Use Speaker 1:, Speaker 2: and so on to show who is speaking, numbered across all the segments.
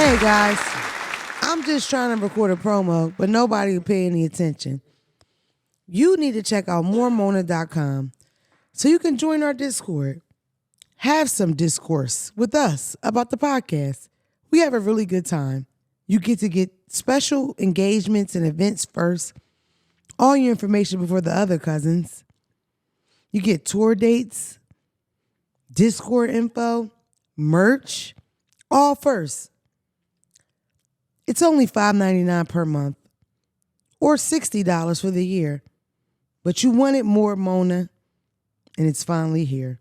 Speaker 1: Hey guys, I'm just trying to record a promo, but nobody will pay any attention. You need to check out moremona.com so you can join our Discord. Have some discourse with us about the podcast. We have a really good time. You get to get special engagements and events first. All your information before the other cousins. You get tour dates, Discord info, merch, all first. It's only $5.99 per month or $60 for the year. But you wanted more Mona, and it's finally here.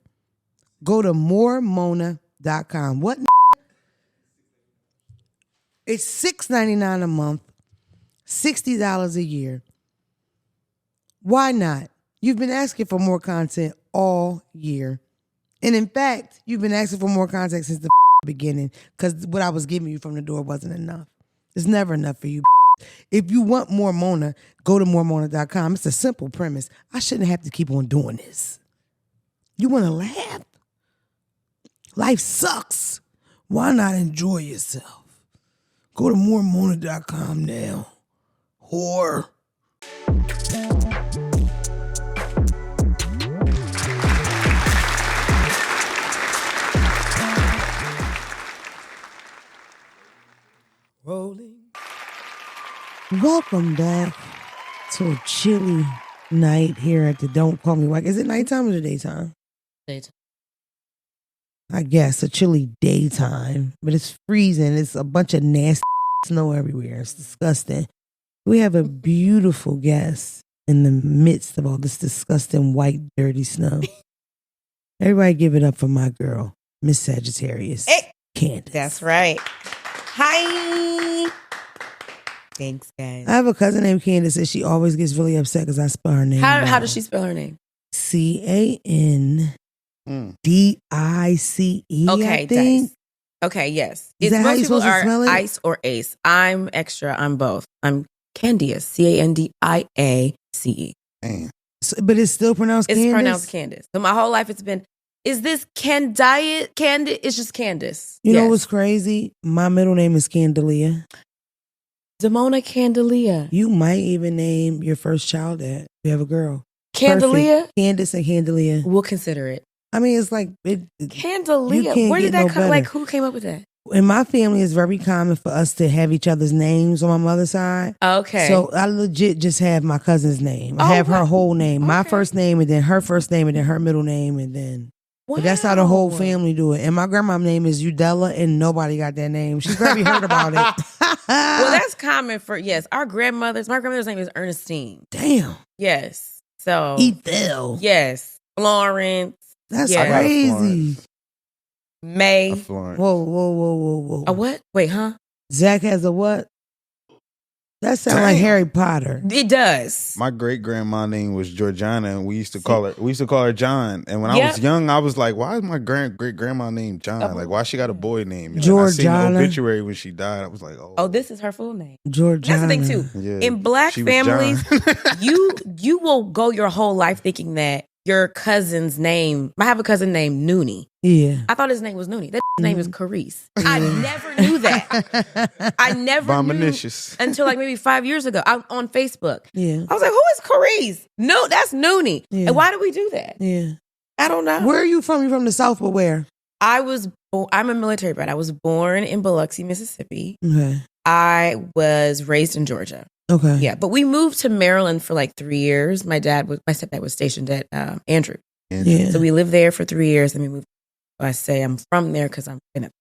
Speaker 1: Go to moremona.com. What? It's $6.99 a month, $60 a year. Why not? You've been asking for more content all year. And in fact, you've been asking for more content since the beginning because what I was giving you from the door wasn't enough. It's never enough for you. If you want more Mona, go to moremona.com. It's a simple premise. I shouldn't have to keep on doing this. You want to laugh? Life sucks. Why not enjoy yourself? Go to moremona.com now. Whore. Rolling. Welcome back to a chilly night here at the Don't Call Me White. Is it nighttime or the daytime?
Speaker 2: Daytime.
Speaker 1: I guess a chilly daytime, but it's freezing. It's a bunch of nasty snow everywhere. It's disgusting. We have a beautiful guest in the midst of all this disgusting white, dirty snow. Everybody give it up for my girl, Miss Sagittarius.
Speaker 2: Hey.
Speaker 1: Candiace.
Speaker 2: That's right. Hi. Thanks, guys.
Speaker 1: I have a cousin named Candiace and she always gets really upset because I spell her name
Speaker 2: How does she spell her name?
Speaker 1: Candice.
Speaker 2: Okay,
Speaker 1: I think.
Speaker 2: Dice. Okay, yes.
Speaker 1: Is that how
Speaker 2: most
Speaker 1: you
Speaker 2: people
Speaker 1: supposed to
Speaker 2: are
Speaker 1: spell it?
Speaker 2: Ice or Ace. I'm extra. I'm both. I'm Candiace. Candiace.
Speaker 1: So, but it's still pronounced
Speaker 2: It's
Speaker 1: Candice?
Speaker 2: pronounced Candice. So my whole life it's been, is this Candice? It's just Candice.
Speaker 1: You know what's crazy? My middle name is Candelia.
Speaker 2: Damona Candelia.
Speaker 1: You might even name your first child that. You have a girl.
Speaker 2: Candelia?
Speaker 1: Perfect. Candice and Candelia.
Speaker 2: We'll consider it.
Speaker 1: I mean, it's like...
Speaker 2: Candelia. Where did that come? Like, who came up with that?
Speaker 1: In my family, it's very common for us to have each other's names on my mother's side.
Speaker 2: Okay.
Speaker 1: So I legit just have my cousin's name. I have her whole name. Okay. My first name and then her first name and then her middle name and then... Wow. But that's how the whole family do it. And my grandma's name is Udella and nobody got that name. She's probably heard about it.
Speaker 2: Well, that's common for, yes, our grandmothers. My grandmother's name is Ernestine.
Speaker 1: Damn.
Speaker 2: Yes. So.
Speaker 1: Ethel.
Speaker 2: Yes. Florence.
Speaker 1: That's crazy.
Speaker 2: May.
Speaker 1: Whoa.
Speaker 2: A what? Wait, huh?
Speaker 1: Zack has a what? That sounds like Harry Potter.
Speaker 2: It does.
Speaker 3: My great grandma name was Georgiana, and we used to call her John. And when I was young, I was like, "Why is my great grandma named John? Like, why she got a boy name?" And
Speaker 1: Georgiana.
Speaker 3: I seen the obituary when she died. I was like, "Oh,
Speaker 2: this is her full name."
Speaker 1: Georgiana.
Speaker 2: That's the thing too.
Speaker 3: Yeah,
Speaker 2: in black families, you will go your whole life thinking that your cousin's name. I have a cousin named Noonie.
Speaker 1: Yeah.
Speaker 2: I thought his name was Noonie. That name is Carice. I never knew that. I never knew until like maybe 5 years ago. On Facebook.
Speaker 1: Yeah.
Speaker 2: I was like, who is Carice? No, that's Noonie. Yeah. And why do we do that?
Speaker 1: Yeah.
Speaker 2: I don't know.
Speaker 1: Where are you from? You're from the South, but where?
Speaker 2: I'm a military brat. I was born in Biloxi, Mississippi.
Speaker 1: Okay.
Speaker 2: I was raised in Georgia.
Speaker 1: Okay.
Speaker 2: Yeah, but we moved to Maryland for like 3 years. My stepdad was stationed at Andrew.
Speaker 1: Yeah.
Speaker 2: So we lived there for 3 years and we moved. I say I'm from there because I'm in it.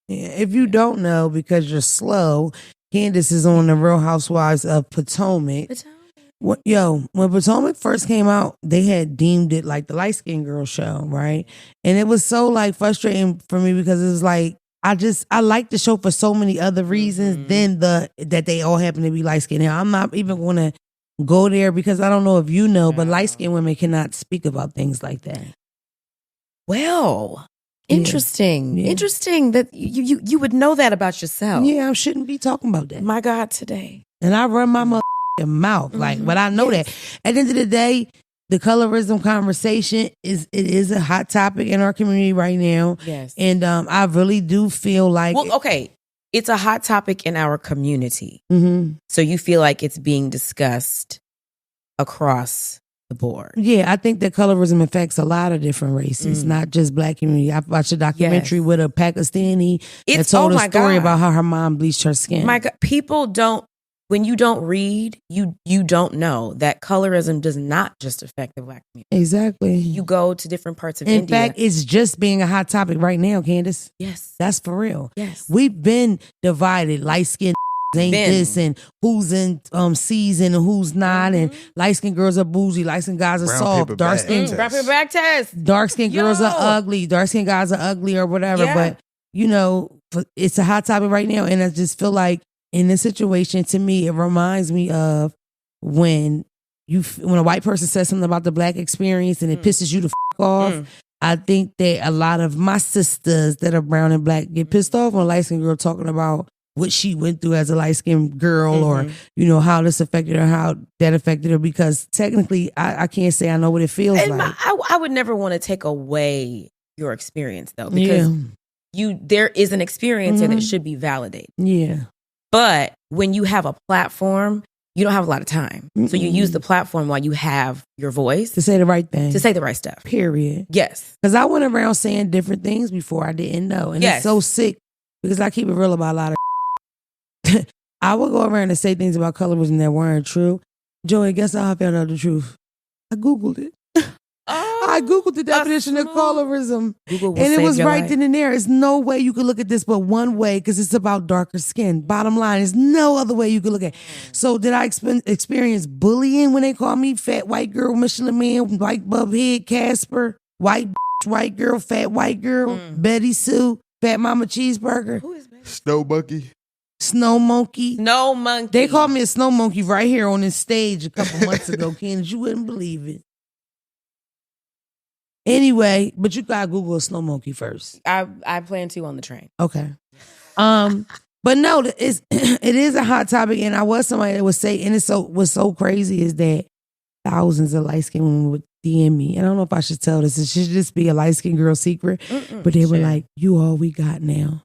Speaker 1: Yeah. If you don't know, because you're slow, Candiace is on the Real Housewives of Potomac. When Potomac first came out, they had deemed it like the light skinned girl show, right? And it was so like frustrating for me because it was like I like the show for so many other reasons than that they all happen to be light skinned. Now I'm not even going to go there because I don't know if you know, but light skinned women cannot speak about things like that.
Speaker 2: Well, interesting. Yeah. Interesting that you would know that about yourself.
Speaker 1: Yeah, I shouldn't be talking about that.
Speaker 2: My God, today.
Speaker 1: And I run my mouth, but I know that. At the end of the day, the colorism conversation is a hot topic in our community right now.
Speaker 2: Yes.
Speaker 1: And I really do feel like...
Speaker 2: Well, okay. it's a hot topic in our community.
Speaker 1: Mm-hmm.
Speaker 2: So you feel like it's being discussed across the board.
Speaker 1: Yeah, I think that colorism affects a lot of different races, not just Black community. I watched a documentary with a Pakistani that told a story about how her mom bleached her skin.
Speaker 2: My God, people don't, when you don't read, you don't know that colorism does not just affect the Black community.
Speaker 1: Exactly.
Speaker 2: You go to different parts of India.
Speaker 1: In fact, it's just being a hot topic right now, Candiace.
Speaker 2: Yes.
Speaker 1: That's for real.
Speaker 2: Yes.
Speaker 1: We've been divided. Light skin ain't this, and who's in season and who's not, and light skinned girls are bougie, light skinned guys are soft, dark skinned
Speaker 2: brown paper bag test.
Speaker 1: Dark skinned girls are ugly, dark skinned guys are ugly or whatever.
Speaker 2: Yeah.
Speaker 1: But you know, it's a hot topic right now, and I just feel like in this situation, to me, it reminds me of when a white person says something about the Black experience and it pisses you the off. I think that a lot of my sisters that are brown and Black get pissed off when a light skinned girl talking about what she went through as a light-skinned girl or, you know, how this affected her, how that affected her, because technically I can't say I know what it feels like.
Speaker 2: I would never want to take away your experience, though, because there is an experience and it should be validated.
Speaker 1: Yeah.
Speaker 2: But when you have a platform, you don't have a lot of time. So you use the platform while you have your voice.
Speaker 1: To say the right thing.
Speaker 2: To say the right stuff.
Speaker 1: Period.
Speaker 2: Yes.
Speaker 1: Because I went around saying different things before I didn't know. And it's so sick because I keep it real about a lot of I would go around and say things about colorism that weren't true. Joey, guess how I found out the truth? I Googled it. I Googled the definition of colorism. And it was right then and there. There's no way you could look at this but one way because it's about darker skin. Bottom line, there's no other way you could look at it. So did I experience bullying when they called me fat white girl, Michelin man, white bub head, Casper, white girl, fat white girl, Betty Sue, fat mama cheeseburger?
Speaker 2: Who is Betty?
Speaker 3: Snow Bucky.
Speaker 1: Snow monkey.
Speaker 2: Snow monkey.
Speaker 1: They called me a snow monkey right here on this stage a couple months ago, Candiace. You wouldn't believe it. Anyway, but you gotta Google a snow monkey first.
Speaker 2: I plan to on the train.
Speaker 1: Okay. But no, it is a hot topic, and I was somebody that would say, and what's so crazy is that thousands of light skinned women would DM me. And I don't know if I should tell this. It should just be a light skinned girl secret. But they were like, "You all we got now.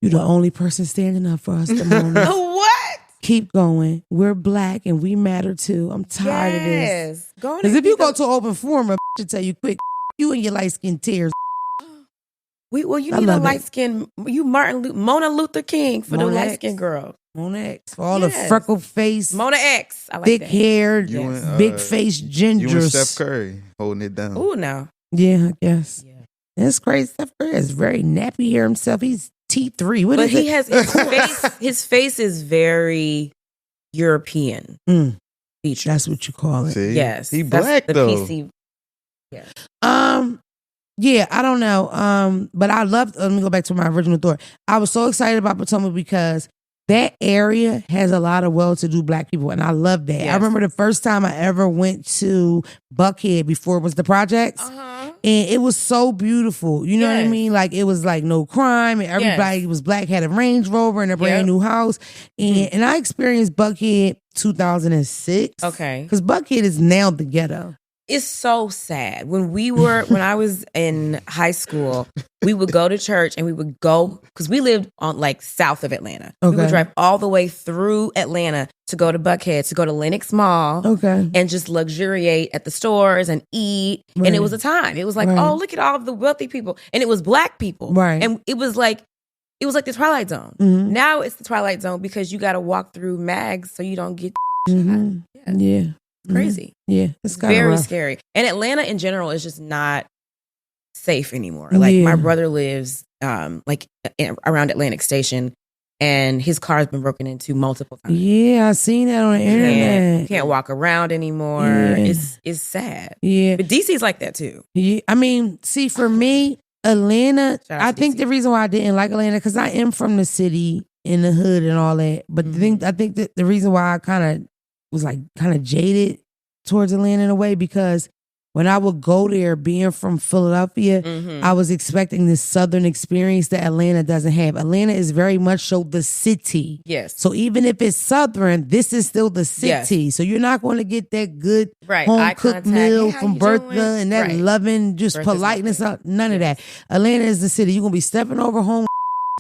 Speaker 1: You're the only person standing up for us at the moment."
Speaker 2: What?
Speaker 1: Keep going. We're Black and we matter too. I'm tired of this. Because if you go to an open forum, a should tell you quick, you and your light skin tears.
Speaker 2: You need a light skin. You Mona Luther King for the light skin girl.
Speaker 1: Mona X for all the freckle face.
Speaker 2: Mona X. I like
Speaker 1: thick
Speaker 2: that.
Speaker 1: haired, big face gingers.
Speaker 3: You and Steph Curry holding it down.
Speaker 2: Ooh, no.
Speaker 1: Yeah, I guess. Yeah. That's crazy. Steph Curry is very nappy hair himself. He's T3. What
Speaker 2: but
Speaker 1: is
Speaker 2: he
Speaker 1: it?
Speaker 2: has his face. His face is very European features.
Speaker 1: That's what you call it.
Speaker 3: See?
Speaker 2: Yes,
Speaker 3: he Black
Speaker 2: the
Speaker 3: though.
Speaker 2: PC. Yeah.
Speaker 1: Yeah, I don't know. But I loved. Let me go back to my original thought. I was so excited about Potomac because that area has a lot of well-to-do Black people, and I love that.
Speaker 2: Yes.
Speaker 1: I remember the first time I ever went to Buckhead before it was the projects. And it was so beautiful. You know what I mean? Like, it was like no crime and everybody was Black, had a Range Rover and a brand new house. And I experienced Buckhead 2006.
Speaker 2: Okay.
Speaker 1: Because Buckhead is now the ghetto.
Speaker 2: It's so sad. When I was in high school, we would go to church and we would go, because we lived on like south of Atlanta.
Speaker 1: Okay.
Speaker 2: We would drive all the way through Atlanta to go to Buckhead, to go to Lenox Mall.
Speaker 1: Okay.
Speaker 2: And just luxuriate at the stores and eat.
Speaker 1: Right.
Speaker 2: And it was a time. It was like, oh, look at all of the wealthy people. And it was Black people.
Speaker 1: Right.
Speaker 2: And it was like the Twilight Zone.
Speaker 1: Mm-hmm.
Speaker 2: Now it's the Twilight Zone because you got to walk through mags so you don't get
Speaker 1: Mm-hmm.
Speaker 2: shot.
Speaker 1: Yeah.
Speaker 2: Crazy.
Speaker 1: Yeah, it's kind of
Speaker 2: very
Speaker 1: rough.
Speaker 2: scary. And Atlanta in general is just not safe anymore. Like my brother lives like around Atlantic Station, and his car's been broken into multiple times.
Speaker 1: Yeah, I seen that on the internet.
Speaker 2: You can't walk around anymore.
Speaker 1: Yeah.
Speaker 2: It's sad.
Speaker 1: Yeah,
Speaker 2: but DC's like that too.
Speaker 1: Yeah, I mean, see, for me, Atlanta. I think
Speaker 2: DC.
Speaker 1: the reason why I didn't like Atlanta because I am from the city, in the hood, and all that. But I think that the reason why I kind of was like kind of jaded towards Atlanta in a way because when I would go there, being from Philadelphia, I was expecting this Southern experience that Atlanta doesn't have. Atlanta is very much so the city.
Speaker 2: Yes.
Speaker 1: So even if it's Southern, this is still the city. Yes. So you're not going to get that good home cooked meal from Bertha and that loving just politeness. None of that. Atlanta is the city. You're going to be stepping over home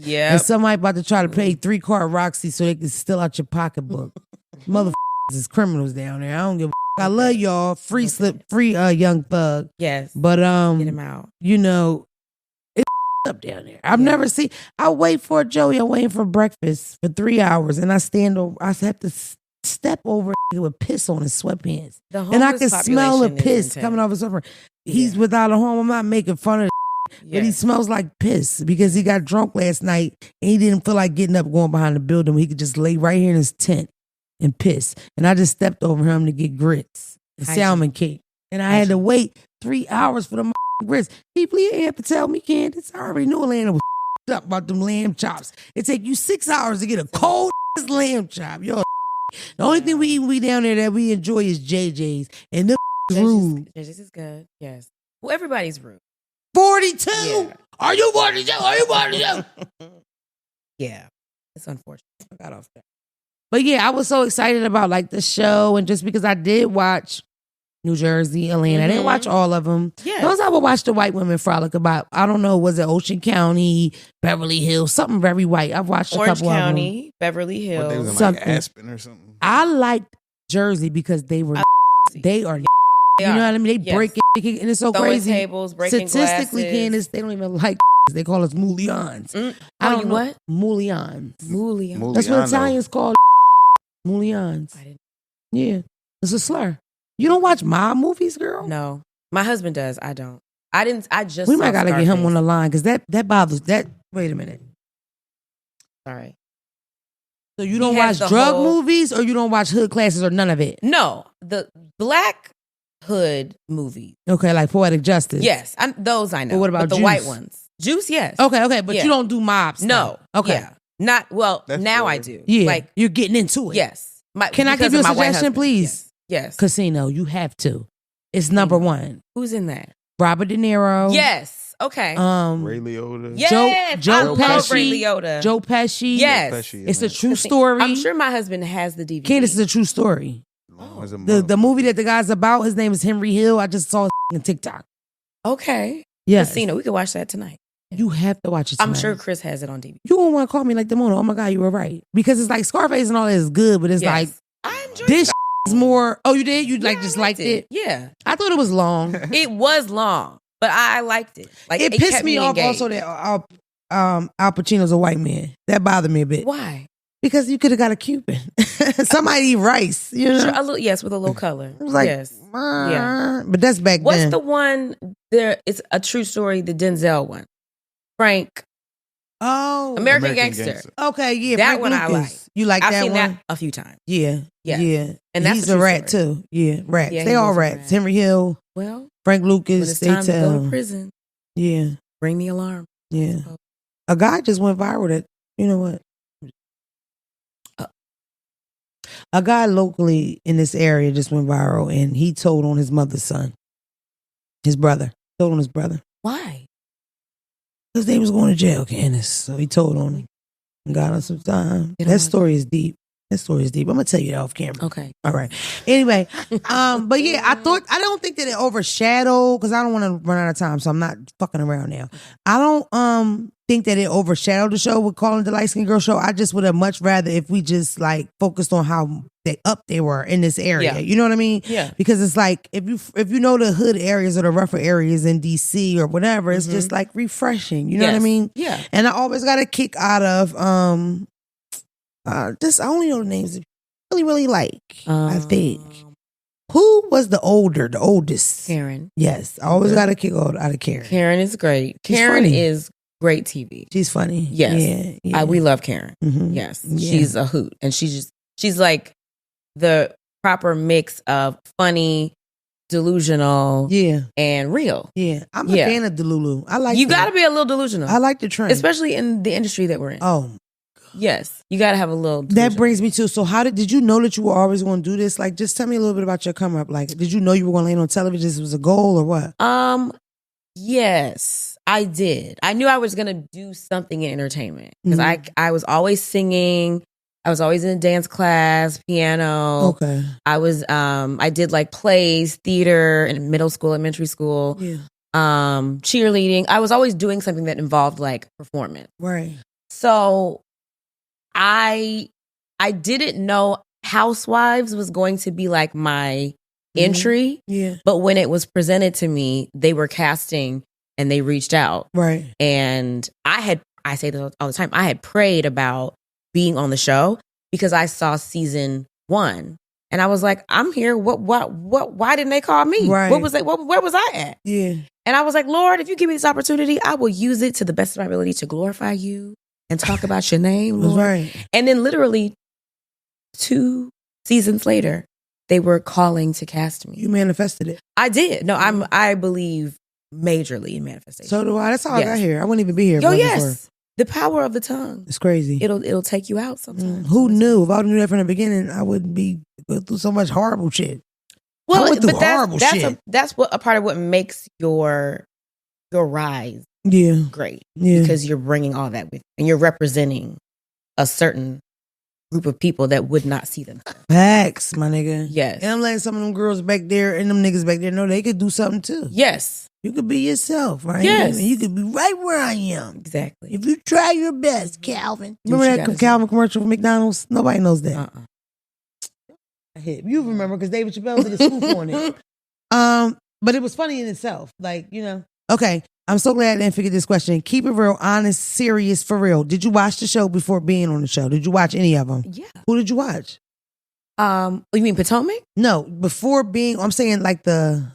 Speaker 2: Yeah.
Speaker 1: And somebody about to try to pay 3-card Roxy so they can steal out your pocketbook. Motherfuckers is criminals down there. I don't give a I love y'all. Free slip, free Young Thug.
Speaker 2: Yes.
Speaker 1: But
Speaker 2: get him out.
Speaker 1: You know, it's up down there. I've never seen. I wait for Joey. I'm waiting for breakfast for 3 hours, and I stand over. I have to step over with piss on his sweatpants, and I can smell the piss coming off his sweatpants. He's without a home. I'm not making fun of. But he smells like piss because he got drunk last night and he didn't feel like getting up going behind the building. He could just lay right here in his tent and piss. And I just stepped over him to get grits and salmon cake. And I had to wait 3 hours for the grits. People, you ain't have to tell me, Candiace. I already knew Atlanta was up about them lamb chops. It take you 6 hours to get a cold lamb chop. Yo, the only thing we down there that we enjoy is JJ's. And them rude.
Speaker 2: JJ's is good. Yes. Well, everybody's rude.
Speaker 1: 42? Yeah. Are you 42? Are you 42?
Speaker 2: Yeah. It's unfortunate.
Speaker 1: I got off that. But yeah, I was so excited about like the show, and just because I did watch New Jersey, Atlanta. I didn't watch all of them. Yeah. Those I would watch the white women frolic about. I don't know, was it Ocean County, Beverly Hills, something very white. I've watched
Speaker 2: Orange
Speaker 1: a couple
Speaker 2: County,
Speaker 1: of them.
Speaker 2: Beverly Hills.
Speaker 3: What, they was in like Aspen or something?
Speaker 1: I liked Jersey because they are you know what I mean? They break it, and it's so
Speaker 2: throwing
Speaker 1: crazy.
Speaker 2: Tables, breaking
Speaker 1: Statistically,
Speaker 2: glasses.
Speaker 1: Candiace, they don't even like they call us Moulians. I don't know what? Moulians. That's what Italians call Moulians. Yeah. It's a slur. You don't watch mob movies, girl?
Speaker 2: No. My husband does. I don't. I just
Speaker 1: We might gotta get him on the line because that bothers that. Wait a minute.
Speaker 2: Sorry.
Speaker 1: So you don't watch drug movies, or you don't watch hood classes, or none of it?
Speaker 2: No. The black hood movies.
Speaker 1: Okay, like Poetic Justice.
Speaker 2: Yes, those I know.
Speaker 1: But what about
Speaker 2: the
Speaker 1: Juice?
Speaker 2: white ones? Juice, yes.
Speaker 1: Okay, but you don't do mob stuff.
Speaker 2: No.
Speaker 1: Okay.
Speaker 2: Yeah. Not well.
Speaker 3: That's
Speaker 2: now
Speaker 3: fair.
Speaker 2: I do.
Speaker 1: Yeah,
Speaker 2: like
Speaker 1: you're getting into it.
Speaker 2: yes.
Speaker 1: Can I give you a suggestion, please?
Speaker 2: Yes.
Speaker 1: Casino. You have to. It's number one.
Speaker 2: Who's in that?
Speaker 1: Robert De Niro.
Speaker 2: Yes. Okay.
Speaker 3: Ray Liotta.
Speaker 2: Yes.
Speaker 1: Joe
Speaker 2: love
Speaker 1: Pesci.
Speaker 2: Ray Liotta.
Speaker 1: Joe Pesci.
Speaker 2: Yes.
Speaker 3: Pesci,
Speaker 1: It's a true story.
Speaker 2: I'm sure my husband has the DVD.
Speaker 1: Candiace is a true story. The movie that the guy's about, his name is Henry Hill. I just saw it on TikTok.
Speaker 2: Okay.
Speaker 1: Yes.
Speaker 2: Casino. We could watch that tonight.
Speaker 1: You have to watch it tonight.
Speaker 2: I'm sure Chris has it on DVD.
Speaker 1: You won't want to call me like the Mona. Oh my God, you were right. Because it's like Scarface and all that is good, but it's like
Speaker 2: I enjoyed
Speaker 1: this is more. Oh, you did? You just liked it?
Speaker 2: Yeah.
Speaker 1: I thought it was long.
Speaker 2: It was long, but I liked it. Like
Speaker 1: it pissed
Speaker 2: kept
Speaker 1: me off
Speaker 2: engaged.
Speaker 1: also that Al Pacino's a white man. That bothered me a bit.
Speaker 2: Why?
Speaker 1: Because you could have got a Cuban. Somebody eat rice, you know?
Speaker 2: Sure, a little, yes, with a little color.
Speaker 1: It was like,
Speaker 2: yes.
Speaker 1: Yeah. But that's back
Speaker 2: What's
Speaker 1: then.
Speaker 2: the one there? It's a true story, the Denzel one. Frank.
Speaker 1: Oh.
Speaker 2: American Gangster.
Speaker 1: Okay, yeah.
Speaker 2: That
Speaker 1: Frank
Speaker 2: one
Speaker 1: Lucas.
Speaker 2: I like.
Speaker 1: You like
Speaker 2: I've
Speaker 1: that
Speaker 2: seen
Speaker 1: one?
Speaker 2: that a few times.
Speaker 1: Yeah.
Speaker 2: Yes.
Speaker 1: Yeah.
Speaker 2: And that's
Speaker 1: he's
Speaker 2: a
Speaker 1: a
Speaker 2: true
Speaker 1: rat
Speaker 2: story.
Speaker 1: too. Yeah, rats.
Speaker 2: Yeah,
Speaker 1: they
Speaker 2: he
Speaker 1: all
Speaker 2: was a
Speaker 1: rats.
Speaker 2: rat.
Speaker 1: Henry Hill,
Speaker 2: Well,
Speaker 1: Frank
Speaker 2: when
Speaker 1: Lucas,
Speaker 2: it's
Speaker 1: they
Speaker 2: time to go
Speaker 1: tell.
Speaker 2: to prison,
Speaker 1: Yeah.
Speaker 2: ring the alarm.
Speaker 1: Yeah. A guy just went viral that, you know what? A guy locally in this area just went viral, and he told on his mother's son. His brother. Told on his brother.
Speaker 2: Why?
Speaker 1: Because they was going to jail, Candiace. So he told on him and got on some time. That story is deep. That story is deep. I'm going to tell you that off camera.
Speaker 2: Okay.
Speaker 1: All right. Anyway, but yeah, I don't think that it overshadowed, because I don't want to run out of time, so I'm not fucking around now. I don't think that it overshadowed the show with calling it the Light Skin Girl Show. I just would have much rather if we just like focused on how they were in this area.
Speaker 2: Yeah.
Speaker 1: You know what I mean?
Speaker 2: Yeah.
Speaker 1: Because it's like if you know the hood areas or the rougher areas in DC or whatever, it's just like refreshing. You know what I mean?
Speaker 2: Yeah.
Speaker 1: And I always got a kick out of I only know the names that I really like. I think. Who was the oldest?
Speaker 2: Karen.
Speaker 1: Yes, I always got a kick out of Karen.
Speaker 2: Karen is great.
Speaker 1: She's
Speaker 2: Karen
Speaker 1: funny.
Speaker 2: is great TV.
Speaker 1: She's funny.
Speaker 2: Yes.
Speaker 1: Yeah.
Speaker 2: We love Karen.
Speaker 1: Mhm.
Speaker 2: Yes.
Speaker 1: Yeah.
Speaker 2: She's a hoot. And she's like the proper mix of funny, delusional, and real.
Speaker 1: Yeah. I'm a fan of Delulu. I like
Speaker 2: You got to be a little delusional.
Speaker 1: I like the trend.
Speaker 2: Especially in the industry that we're in.
Speaker 1: Oh.
Speaker 2: Yes. You got to have a little
Speaker 1: That brings me to, so how did you know that you were always going to do this? Like, just tell me a little bit about your come up. Like, did you know you were going to land on television? This was a goal or what?
Speaker 2: Yes, I did. I knew I was going to do something in entertainment because I was always singing. I was always in a dance class, piano.
Speaker 1: Okay.
Speaker 2: I did like plays, theater in middle school, elementary school.
Speaker 1: Yeah.
Speaker 2: Cheerleading. I was always doing something that involved like performance.
Speaker 1: Right.
Speaker 2: So I didn't know Housewives was going to be like my entry.
Speaker 1: Yeah.
Speaker 2: But when it was presented to me, they were casting and they reached out.
Speaker 1: Right.
Speaker 2: And I say this all the time, I had prayed about being on the show because I saw season 1. And I was like, I'm here. Why didn't they call me?
Speaker 1: Right.
Speaker 2: Where was I at?
Speaker 1: Yeah.
Speaker 2: And I was like, Lord, if you give me this opportunity, I will use it to the best of my ability to glorify you and talk about your name, Lord.
Speaker 1: Right.
Speaker 2: And then literally 2 seasons later, they were calling to cast me.
Speaker 1: You manifested it.
Speaker 2: I did. No, I believe majorly in manifestation.
Speaker 1: So do I. That's how I got here. I wouldn't even be here.
Speaker 2: Yes. The power of the tongue.
Speaker 1: It's crazy.
Speaker 2: It'll take you out sometimes.
Speaker 1: Who knew? If I knew that from the beginning, I wouldn't be going through so much horrible shit.
Speaker 2: Well,
Speaker 1: I went through
Speaker 2: but
Speaker 1: horrible shit.
Speaker 2: That's what a part of what makes your rise great.
Speaker 1: Yeah.
Speaker 2: Because you're bringing all that with you. And you're representing a certain group of people that would not see them.
Speaker 1: Facts, my nigga.
Speaker 2: Yes.
Speaker 1: And I'm letting some of them girls back there and them niggas back there know they could do something too.
Speaker 2: Yes.
Speaker 1: You could be yourself, right?
Speaker 2: Yes.
Speaker 1: And you could be right where I am.
Speaker 2: Exactly.
Speaker 1: If you try your best, Calvin.
Speaker 2: Do
Speaker 1: Remember that Calvin commercial for McDonald's? Nobody knows that. You remember because David Chappelle did a spoof on it. But it was funny in itself. Like, you know. Okay. I'm so glad I didn't forget this question. Keep it real, honest, serious, for real. Did you watch the show before being on the show? Did you watch any of them?
Speaker 2: Yeah.
Speaker 1: Who did you watch?
Speaker 2: You mean Potomac?
Speaker 1: No, before being, I'm saying like the...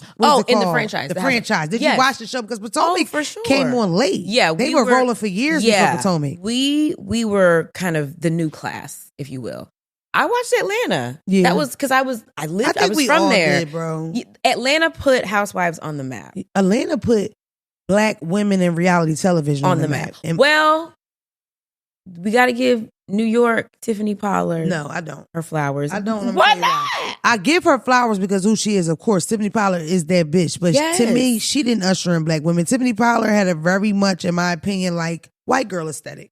Speaker 2: in the franchise.
Speaker 1: The franchise. Did you watch the show? Because Potomac
Speaker 2: for sure.
Speaker 1: came on late.
Speaker 2: Yeah.
Speaker 1: They were rolling for years before Potomac.
Speaker 2: We were kind of the new class, if you will. I watched Atlanta.
Speaker 1: Yeah.
Speaker 2: That was because I was from there.
Speaker 1: Did, bro.
Speaker 2: Atlanta put Housewives on the map.
Speaker 1: Atlanta put Black women in reality television
Speaker 2: on the map. Well, we got to give New York Tiffany Pollard.
Speaker 1: No, I don't.
Speaker 2: Her flowers.
Speaker 1: I don't.
Speaker 2: Why not?
Speaker 1: I give her flowers because who she is, of course. Tiffany Pollard is that bitch. But to me, she didn't usher in Black women. Tiffany Pollard had a very much, in my opinion, like white girl aesthetic.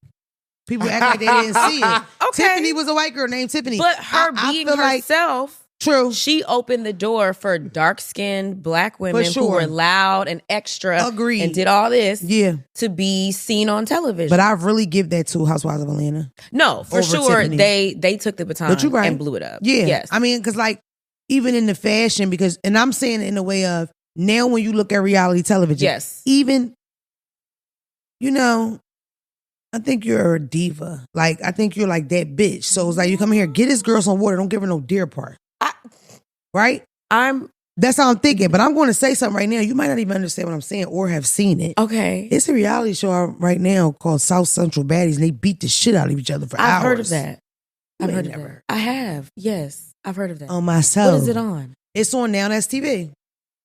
Speaker 1: People act like they didn't see it.
Speaker 2: Okay.
Speaker 1: Tiffany was a white girl named Tiffany.
Speaker 2: But her being herself,
Speaker 1: true.
Speaker 2: She opened the door for dark-skinned Black women who were loud and extra.
Speaker 1: Agreed.
Speaker 2: And did all this
Speaker 1: to
Speaker 2: be seen on television.
Speaker 1: But I really give that to Housewives of Atlanta.
Speaker 2: No, for sure. Tiffany. They took the baton and blew it up.
Speaker 1: Yeah.
Speaker 2: Yes.
Speaker 1: I mean, because like, even in the fashion, and I'm saying it in a way of, now when you look at reality television, even, you know, I think you're a diva. Like, I think you're like that bitch. So it's like, you come here, get this girl some water. Don't give her no deer part. Right? That's how I'm thinking. But I'm going to say something right now. You might not even understand what I'm saying or have seen it.
Speaker 2: Okay.
Speaker 1: It's a reality show right now called South Central Baddies, and they beat the shit out of each other for hours.
Speaker 2: I've heard of that. I've heard of that. I have. Yes. I've heard of that.
Speaker 1: On myself.
Speaker 2: What is it on?
Speaker 1: It's on Now That's TV.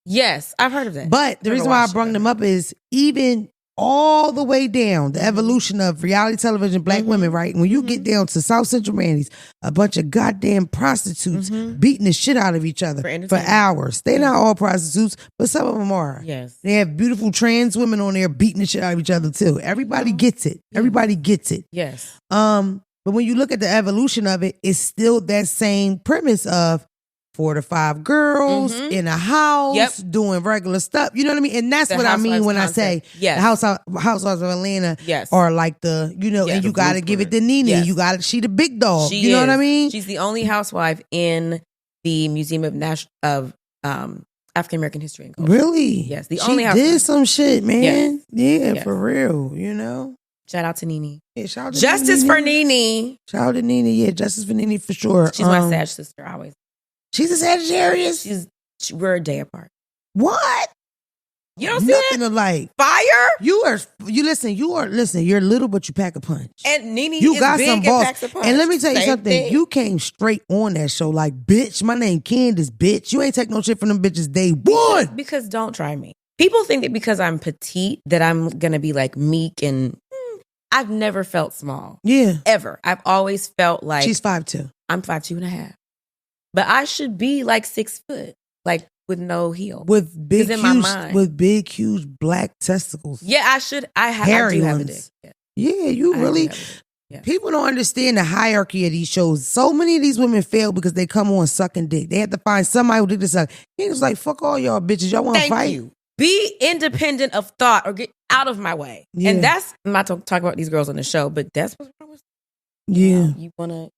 Speaker 2: Yes. I've heard of that.
Speaker 1: But the reason why I brought them up is even all the way down, the evolution of reality television, Black women, right? When you get down to South Central Manny's, a bunch of goddamn prostitutes beating the shit out of each other for hours. They're not all prostitutes, but some of them are.
Speaker 2: Yes.
Speaker 1: They have beautiful trans women on there beating the shit out of each other too. Everybody gets it. Everybody gets it.
Speaker 2: Yes.
Speaker 1: But when you look at the evolution of it, it's still that same premise of 4 to 5 girls in a house doing regular stuff. You know what I mean? And that's what I mean when I say the Housewives of Atlanta are like the, you know, and you got to give it to Nene.
Speaker 2: Yes.
Speaker 1: You got to, she the big dog. You know what I mean?
Speaker 2: She's the only housewife in the Museum of African American History and Culture.
Speaker 1: Really?
Speaker 2: Yes. The only
Speaker 1: housewife. She did some shit, man.
Speaker 2: Yes.
Speaker 1: Yeah, for real, you know?
Speaker 2: Shout out to Nene.
Speaker 1: Yeah, shout out to
Speaker 2: Justice for Nene.
Speaker 1: Shout out to Nene. Yeah, justice for Nene for sure.
Speaker 2: She's my Sag sister, always.
Speaker 1: She's a Sagittarius?
Speaker 2: We're a day apart.
Speaker 1: What?
Speaker 2: You don't see
Speaker 1: nothing
Speaker 2: it?
Speaker 1: Alike.
Speaker 2: Fire?
Speaker 1: You're little, but you pack a punch.
Speaker 2: And Nene
Speaker 1: you
Speaker 2: is
Speaker 1: got
Speaker 2: big
Speaker 1: some
Speaker 2: and
Speaker 1: balls.
Speaker 2: packs a punch.
Speaker 1: And let me tell you
Speaker 2: Same
Speaker 1: something.
Speaker 2: thing.
Speaker 1: You came straight on that show like, bitch, my name Candiace, bitch. You ain't take no shit from them bitches day one.
Speaker 2: Because don't try me. People think that because I'm petite that I'm going to be like meek and I've never felt small.
Speaker 1: Yeah.
Speaker 2: Ever. I've always felt like.
Speaker 1: She's 5'2".
Speaker 2: I'm 5'2.5". But I should be like 6 foot, like with no heel.
Speaker 1: With big,
Speaker 2: in
Speaker 1: huge,
Speaker 2: my mind.
Speaker 1: with big, huge black testicles.
Speaker 2: Yeah, I should. I do have a dick.
Speaker 1: Yeah, you really. People don't understand the hierarchy of these shows. So many of these women fail because they come on sucking dick. They have to find somebody who did this. He was like, fuck all y'all bitches. Y'all want to fight?
Speaker 2: You. Be independent of thought or get out of my way.
Speaker 1: Yeah.
Speaker 2: And that's, I'm not talking about these girls on the show, but that's what's wrong with you want to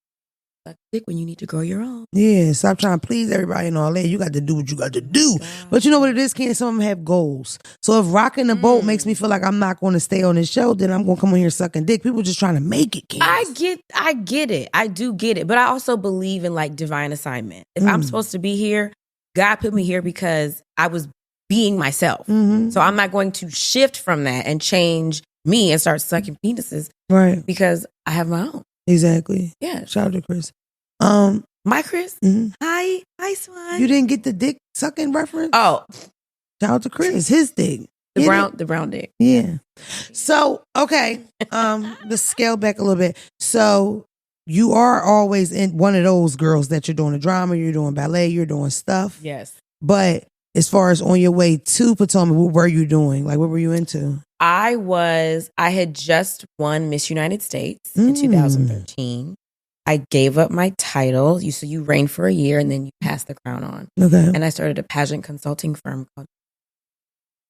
Speaker 2: suck dick when you need to grow your own.
Speaker 1: Yeah, stop trying to please everybody and all that. You got to do what you got to do. But you know what it is, Candiace? Some of them have goals. So if rocking the boat makes me feel like I'm not going to stay on this show, then I'm going to come on here sucking dick. People just trying to make it, Candiace.
Speaker 2: I get it. I do get it. But I also believe in like divine assignment. If I'm supposed to be here, God put me here because I was being myself. So I'm not going to shift from that and change me and start sucking penises.
Speaker 1: Right.
Speaker 2: Because I have my own.
Speaker 1: Exactly.
Speaker 2: Yeah.
Speaker 1: Shout out to Chris.
Speaker 2: My Chris? Hi, Swan.
Speaker 1: You didn't get the dick sucking reference?
Speaker 2: Oh.
Speaker 1: Shout out to Chris. His dick.
Speaker 2: The brown dick.
Speaker 1: Yeah. So, okay. Let's scale back a little bit. So you are always in one of those girls that you're doing a drama, you're doing ballet, you're doing stuff.
Speaker 2: Yes.
Speaker 1: But as far as on your way to Potomac, what were you doing? Like, what were you into?
Speaker 2: I had just won Miss United States in 2013. I gave up my title. So you reign for a year and then you pass the crown on.
Speaker 1: Okay.
Speaker 2: And I started a pageant consulting firm called.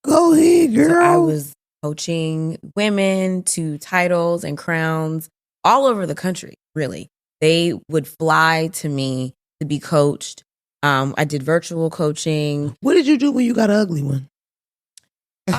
Speaker 1: Go ahead, girl.
Speaker 2: So I was coaching women to titles and crowns all over the country, really. They would fly to me to be coached. I did virtual coaching.
Speaker 1: What did you do when you got an ugly one? Like,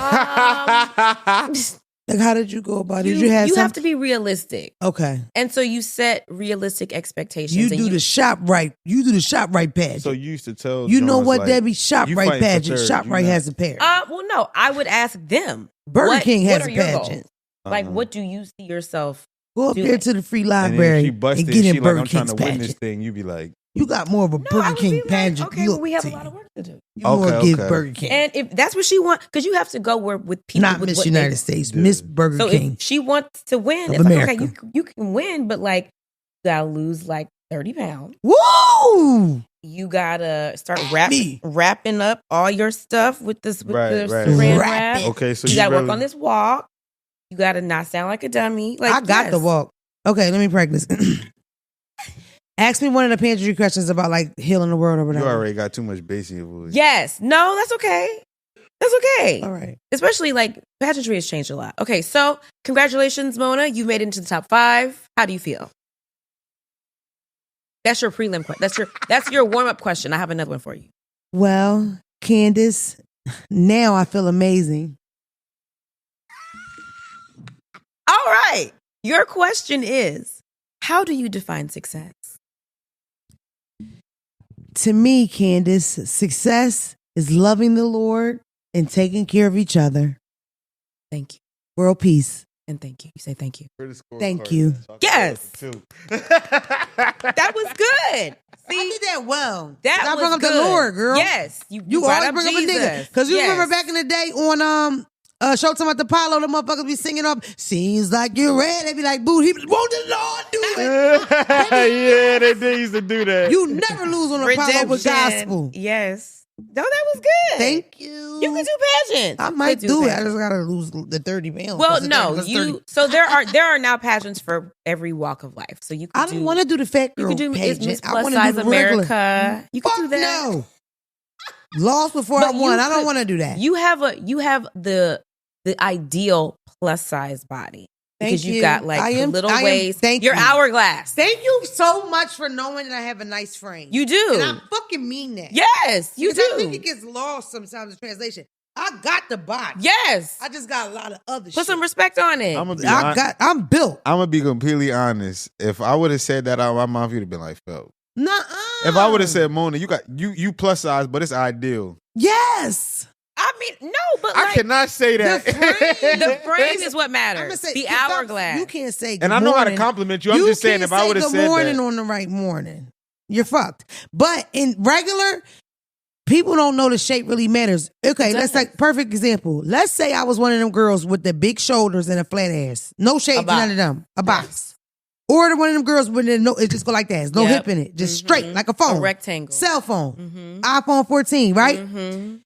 Speaker 1: how did you go about it?
Speaker 2: You have to be realistic.
Speaker 1: Okay.
Speaker 2: And so you set realistic expectations.
Speaker 1: You do the shop right. You do the shop right pageant.
Speaker 3: So you used to tell
Speaker 1: you know what,
Speaker 3: like,
Speaker 1: Debbie? Shop right pageant. Shop right has a pair.
Speaker 2: Well, no, I would ask them.
Speaker 1: Burger King has a pageant.
Speaker 2: Like, what do you see yourself
Speaker 1: Go up
Speaker 2: doing?
Speaker 1: there to the free library and get in Burger
Speaker 3: I'm
Speaker 1: King's
Speaker 3: trying to win
Speaker 1: pageant.
Speaker 3: this thing. You be like,
Speaker 1: you got more of a Burger King pageant.
Speaker 2: Okay, well, we have a lot of work to do.
Speaker 1: You want to give Burger King.
Speaker 2: And if that's what she wants, because you have to go with people.
Speaker 1: Not
Speaker 2: with
Speaker 1: Miss
Speaker 2: what
Speaker 1: United States, Miss Burger
Speaker 2: so
Speaker 1: King.
Speaker 2: If she wants to win, it's
Speaker 1: America.
Speaker 2: like, okay, you can win, but like, you gotta lose like 30 pounds.
Speaker 1: Woo!
Speaker 2: You gotta start wrapping up all your stuff with the saran wrap.
Speaker 3: Okay, so
Speaker 2: you gotta work on this walk. You gotta not sound like a dummy. Like,
Speaker 1: I got the walk. Okay, let me practice. Ask me one of the pageantry questions about like healing the world or whatever.
Speaker 3: You already got too much bass in your voice.
Speaker 2: Yes. No, that's okay. That's okay.
Speaker 1: All right.
Speaker 2: Especially like pageantry has changed a lot. Okay, so congratulations, Mona. You made it into the top 5. How do you feel? That's your prelim question. That's your warm-up question. I have another one for you.
Speaker 1: Well, Candiace, now I feel amazing.
Speaker 2: All right. Your question is, how do you define success?
Speaker 1: To me, Candiace, success is loving the Lord and taking care of each other.
Speaker 2: Thank you.
Speaker 1: World peace.
Speaker 2: And thank you. You say thank you.
Speaker 1: Thank you.
Speaker 2: Yes. That was good. See?
Speaker 1: I did that well.
Speaker 2: That was
Speaker 1: brought up
Speaker 2: good.
Speaker 1: the Lord, girl.
Speaker 2: Yes. You
Speaker 1: always
Speaker 2: up
Speaker 1: bring
Speaker 2: Jesus.
Speaker 1: up a nigga. Because you remember back in the day on Showtime at the Apollo, the motherfuckers be singing up, seems like you're ready. They be like, boo, won't the Lord do it?
Speaker 3: Yeah, they used to do that.
Speaker 1: You never lose on Apollo with gospel.
Speaker 2: Yes. No, that was good.
Speaker 1: Thank you.
Speaker 2: You can do pageants.
Speaker 1: I might do it. I just gotta lose the 30 pounds.
Speaker 2: Well, no, so there are now pageants for every walk of life. So you can
Speaker 1: I don't want to do the fat girl
Speaker 2: you can do
Speaker 1: pageant.
Speaker 2: Miss
Speaker 1: I
Speaker 2: Plus
Speaker 1: want
Speaker 2: Size
Speaker 1: to do the regular.
Speaker 2: America. You can do that.
Speaker 1: No. Lost before I won. I don't want to do that.
Speaker 2: You have the ideal plus size body. Because you've got like a little waist. Your hourglass.
Speaker 1: Thank you so much for knowing that I have a nice frame.
Speaker 2: You do.
Speaker 1: And I fucking mean that.
Speaker 2: Yes, you do.
Speaker 1: I think it gets lost sometimes in translation. I got the body.
Speaker 2: Yes.
Speaker 1: I just got a lot of other shit.
Speaker 2: Put some respect on it.
Speaker 1: I'm built.
Speaker 3: I'm gonna be completely honest. If I would have said that out of my mouth, you'd have been like, "Felt."
Speaker 1: Nuh-uh.
Speaker 3: If I would have said, "Mona, you plus size, but it's ideal."
Speaker 1: Yes.
Speaker 2: I mean, no, but
Speaker 3: I cannot say that.
Speaker 2: The frame is what matters. The hourglass.
Speaker 1: You can't say good
Speaker 3: and I know
Speaker 1: morning.
Speaker 3: how to compliment you. I'm just saying if I would have said
Speaker 1: good morning
Speaker 3: that.
Speaker 1: on the right morning, you're fucked. But in regular, people don't know the shape really matters. Okay, let's take perfect example. Let's say I was one of them girls with the big shoulders and a flat ass. No shape, none of them. A box. Or one of them girls with it just go like that. There's no hip in it. Just straight, like a phone.
Speaker 2: A rectangle.
Speaker 1: Cell phone. iPhone 14, right?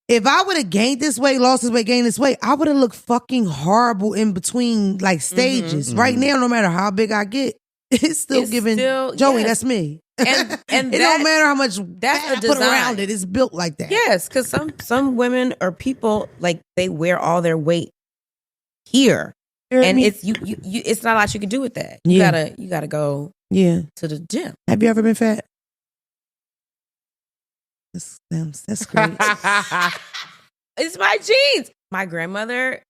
Speaker 1: If I would have gained this weight, lost this weight, gained this weight, I would have looked fucking horrible in between like stages. Right now, no matter how big I get, it's still giving Joey. Yes. That's me. And it don't matter how much
Speaker 2: that's a
Speaker 1: put around it. It's built like that.
Speaker 2: Yes, because some women or people like they wear all their weight here, and it's you. It's not a lot you can do with that. You gotta go.
Speaker 1: Yeah,
Speaker 2: to the gym.
Speaker 1: Have you ever been fat? That's great.
Speaker 2: It's my genes. My grandmother.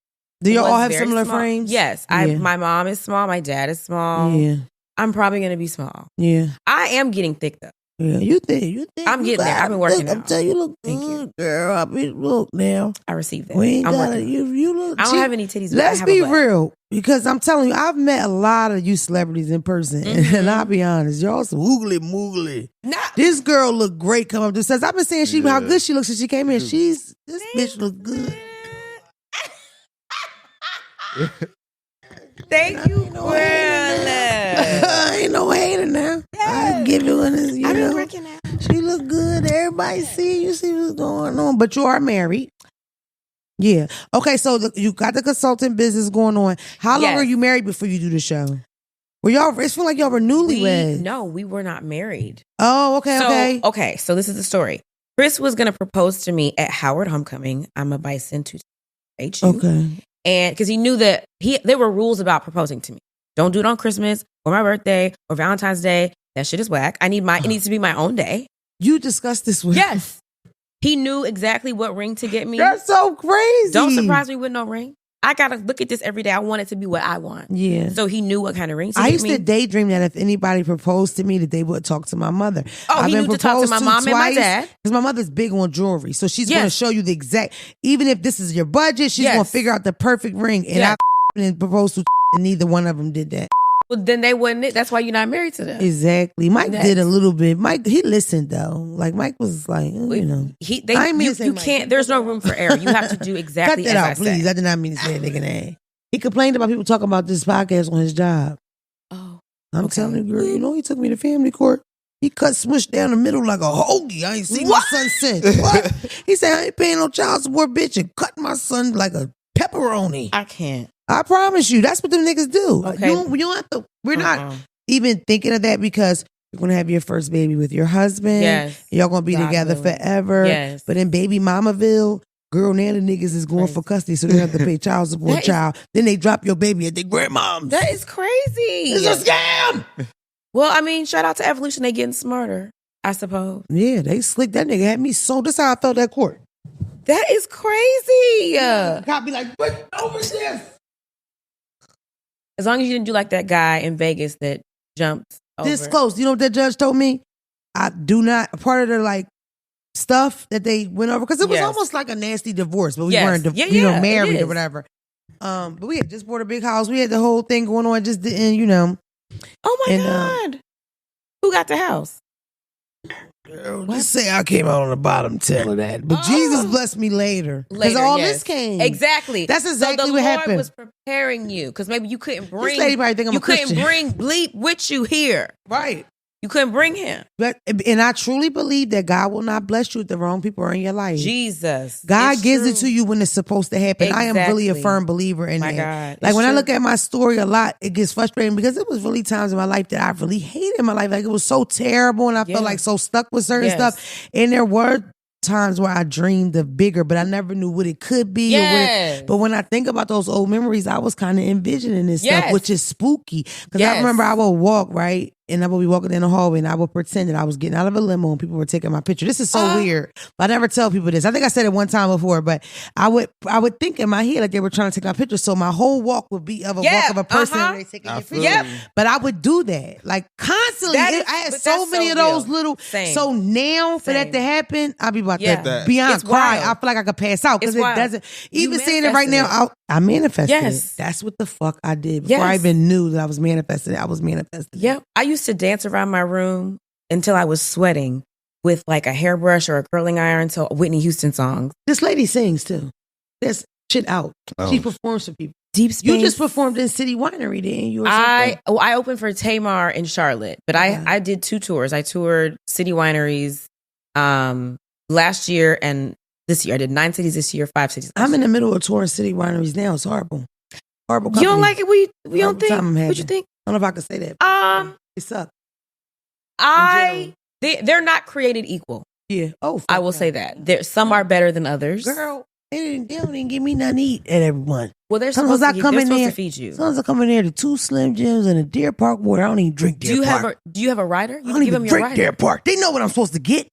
Speaker 1: Do you all have similar frames?
Speaker 2: Yes. My mom is small. My dad is small.
Speaker 1: Yeah.
Speaker 2: I'm probably going to be small.
Speaker 1: Yeah.
Speaker 2: I am getting thick, though.
Speaker 1: Yeah, you think.
Speaker 2: I'm getting there. I've been working out.
Speaker 1: I'm telling you, look good, girl. Look now.
Speaker 2: I received that.
Speaker 1: We ain't got it. You look.
Speaker 2: I don't have any titties.
Speaker 1: Let's be real, because I'm telling you, I've met a lot of you celebrities in person, and I'll be honest, y'all some oogly moogly. Nah. This girl look great. Come up to says I've been saying how good she looks since she came in. This bitch look good.
Speaker 2: Thank you, girl.
Speaker 1: Ain't no hater now. I give you one. I've been working out. She look good. Everybody see you. See what's going on. But you are married. Yeah. Okay. So you got the consulting business going on. How long are you married before you do the show? Well, y'all. It feels like y'all were newlyweds.
Speaker 2: No, we were not married.
Speaker 1: Oh, okay.
Speaker 2: Okay. So this is the story. Chris was going to propose to me at Howard Homecoming. I'm a bison to HU.
Speaker 1: Okay.
Speaker 2: And because he knew that there were rules about proposing to me. Don't do it on Christmas or my birthday or Valentine's Day. That shit is whack. It needs to be my own day.
Speaker 1: You discussed this with
Speaker 2: Yes. He knew exactly what ring to get me.
Speaker 1: That's so crazy.
Speaker 2: Don't surprise me with no ring. I got to look at this every day. I want it to be what I want.
Speaker 1: Yeah.
Speaker 2: So he knew what kind of ring to
Speaker 1: get me. I
Speaker 2: used
Speaker 1: to daydream that if anybody proposed to me, that they would talk to my mother.
Speaker 2: Oh, he knew to talk to my mom and my dad.
Speaker 1: Because my mother's big on jewelry. So she's going to show you the exact, even if this is your budget, she's going to figure out the perfect ring. And I proposed to and neither one of them did that.
Speaker 2: Well, then they wouldn't. That's why you're not married to them.
Speaker 1: Exactly. Mike did a little bit. Mike, he listened though. Like Mike was like, you know.
Speaker 2: You can't. There's no room for error. You have to do exactly
Speaker 1: Cut that
Speaker 2: as
Speaker 1: out,
Speaker 2: I
Speaker 1: please.
Speaker 2: say.
Speaker 1: I did not mean to say that nigga. He complained about people talking about this podcast on his job.
Speaker 2: Oh,
Speaker 1: I'm telling you, girl. You know, he took me to family court. He cut Smush down the middle like a hoagie. I ain't seen my son since. What? He said, I ain't paying no child support, bitch, and cut my son like a pepperoni.
Speaker 2: I can't.
Speaker 1: I promise you, that's what them niggas do.
Speaker 2: Okay.
Speaker 1: You don't have to. We're not even thinking of that because you're gonna have your first baby with your husband.
Speaker 2: Yes.
Speaker 1: Y'all gonna be together forever.
Speaker 2: Yes.
Speaker 1: But in baby mamaville, girl, now the niggas is going for custody, so they have to pay child support. Then they drop your baby at their grandmom's.
Speaker 2: That is crazy.
Speaker 1: It's a scam.
Speaker 2: Well, I mean, shout out to evolution. They getting smarter, I suppose.
Speaker 1: Yeah, they slick. That nigga had me so. This how I felt at court.
Speaker 2: That is crazy.
Speaker 1: I'll be like, what over this?
Speaker 2: As long as you didn't do like that guy in Vegas that jumped over.
Speaker 1: This close. You know what that judge told me? I do not, part of the like stuff that they went over, because it was almost like a nasty divorce, but we weren't married or whatever. But we had just bought a big house. We had the whole thing going on, just didn't,
Speaker 2: Oh my God. Who got the house?
Speaker 1: Girl, just say I came out on the bottom tail of that. But Jesus blessed me later. Because all this came.
Speaker 2: Exactly.
Speaker 1: That's exactly what happened.
Speaker 2: The Lord was preparing you. Because maybe you couldn't bring...
Speaker 1: This lady probably think I'm a Christian.
Speaker 2: You couldn't bring Bleep with you here.
Speaker 1: Right.
Speaker 2: You couldn't bring him.
Speaker 1: And I truly believe that God will not bless you if the wrong people are in your life.
Speaker 2: Jesus.
Speaker 1: God gives it to you when it's supposed to happen.
Speaker 2: Exactly.
Speaker 1: I am really a firm believer in that.
Speaker 2: God.
Speaker 1: Like when I look at my story a lot, it gets frustrating because it was really times in my life that I really hated my life. Like it was so terrible and I felt like so stuck with certain stuff. And there were times where I dreamed of bigger, but I never knew what it could be.
Speaker 2: Yes.
Speaker 1: But when I think about those old memories, I was kind of envisioning this stuff, which is spooky. Because I remember I would walk, right? And I would be walking in the hallway and I would pretend that I was getting out of a limo and people were taking my picture. This is so weird. But I never tell people this. I think I said it one time before, but I would think in my head like they were trying to take my picture. So my whole walk would be of a walk of a person and they taking your picture.
Speaker 2: Yep.
Speaker 1: But I would do that. Like constantly. I had so many of those little. So now for that to happen, I'll be about to beyond cry. I feel like I could pass out because it doesn't. Even saying it right now, I manifested it. That's what the fuck I did before I even knew that I was manifesting it. I was manifesting.
Speaker 2: Yep. I used to dance around my room until I was sweating with like a hairbrush or a curling iron to Whitney Houston songs.
Speaker 1: This lady sings too. There's shit out. She performs for people.
Speaker 2: Deep Space.
Speaker 1: You just performed in City Winery, didn't you?
Speaker 2: I opened for Tamar in Charlotte, but I did 2 tours. I toured City Wineries last year and this year. I did 9 cities this year, 5 cities last year.
Speaker 1: I'm in the middle of touring City Wineries now. It's horrible. Horrible company.
Speaker 2: You don't like it? We don't think? What you think?
Speaker 1: I don't know if I can say that. They suck.
Speaker 2: They're not created equal.
Speaker 1: Yeah. Oh,
Speaker 2: I will say that. Some are better than others.
Speaker 1: Girl, they don't even give me nothing to eat at everyone.
Speaker 2: Well, they're supposed to feed you.
Speaker 1: Sometimes I come in there to 2 Slim Jims and a Deer Park water. I don't even drink Deer Park.
Speaker 2: Do you have a rider? You
Speaker 1: I don't even drink Deer Park. They know what I'm supposed to get.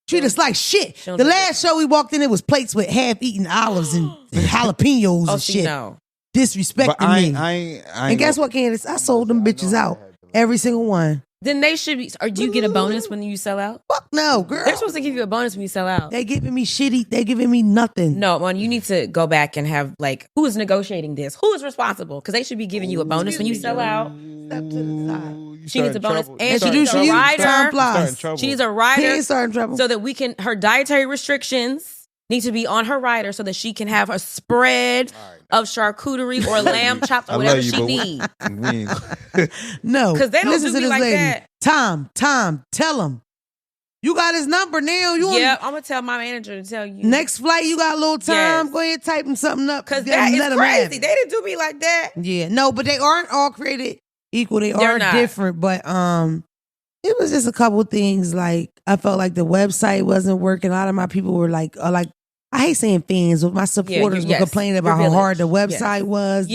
Speaker 1: Treat us like shit. The last show we walked in, it was plates with half-eaten olives and jalapenos and shit.
Speaker 2: No.
Speaker 1: Disrespecting me. And guess what, Candiace? I sold them bitches out. Every single one.
Speaker 2: Then they should be. Or do you get a bonus when you sell out?
Speaker 1: Fuck no, girl.
Speaker 2: They're supposed to give you a bonus when you sell out.
Speaker 1: They giving me shitty. They giving me nothing.
Speaker 2: No, man, you need to go back and have who is negotiating this? Who is responsible? Because they should be giving you a bonus when you sell out.
Speaker 1: Step to the side.
Speaker 2: She needs a bonus, and she
Speaker 1: Introduce
Speaker 2: needs a
Speaker 1: you.
Speaker 2: rider. She needs a rider.
Speaker 1: He ain't starting trouble.
Speaker 2: So that her dietary restrictions need to be on her rider so that she can have a spread of charcuterie or lamb chops or whatever she needs.
Speaker 1: No,
Speaker 2: because they don't
Speaker 1: listen
Speaker 2: do
Speaker 1: to this
Speaker 2: like
Speaker 1: lady.
Speaker 2: that.
Speaker 1: Tom, tell him. You got his number now.
Speaker 2: I'm gonna tell my manager to tell you.
Speaker 1: Next flight, you got a little time.
Speaker 2: Yes.
Speaker 1: Go ahead, type him something up.
Speaker 2: Because that is crazy. They didn't do me like that.
Speaker 1: Yeah, no, but they aren't all created equal. They're
Speaker 2: not.
Speaker 1: different. But it was just a couple things. Like I felt like the website wasn't working. A lot of my people were like I hate saying fans, but my supporters were complaining about how hard the website was.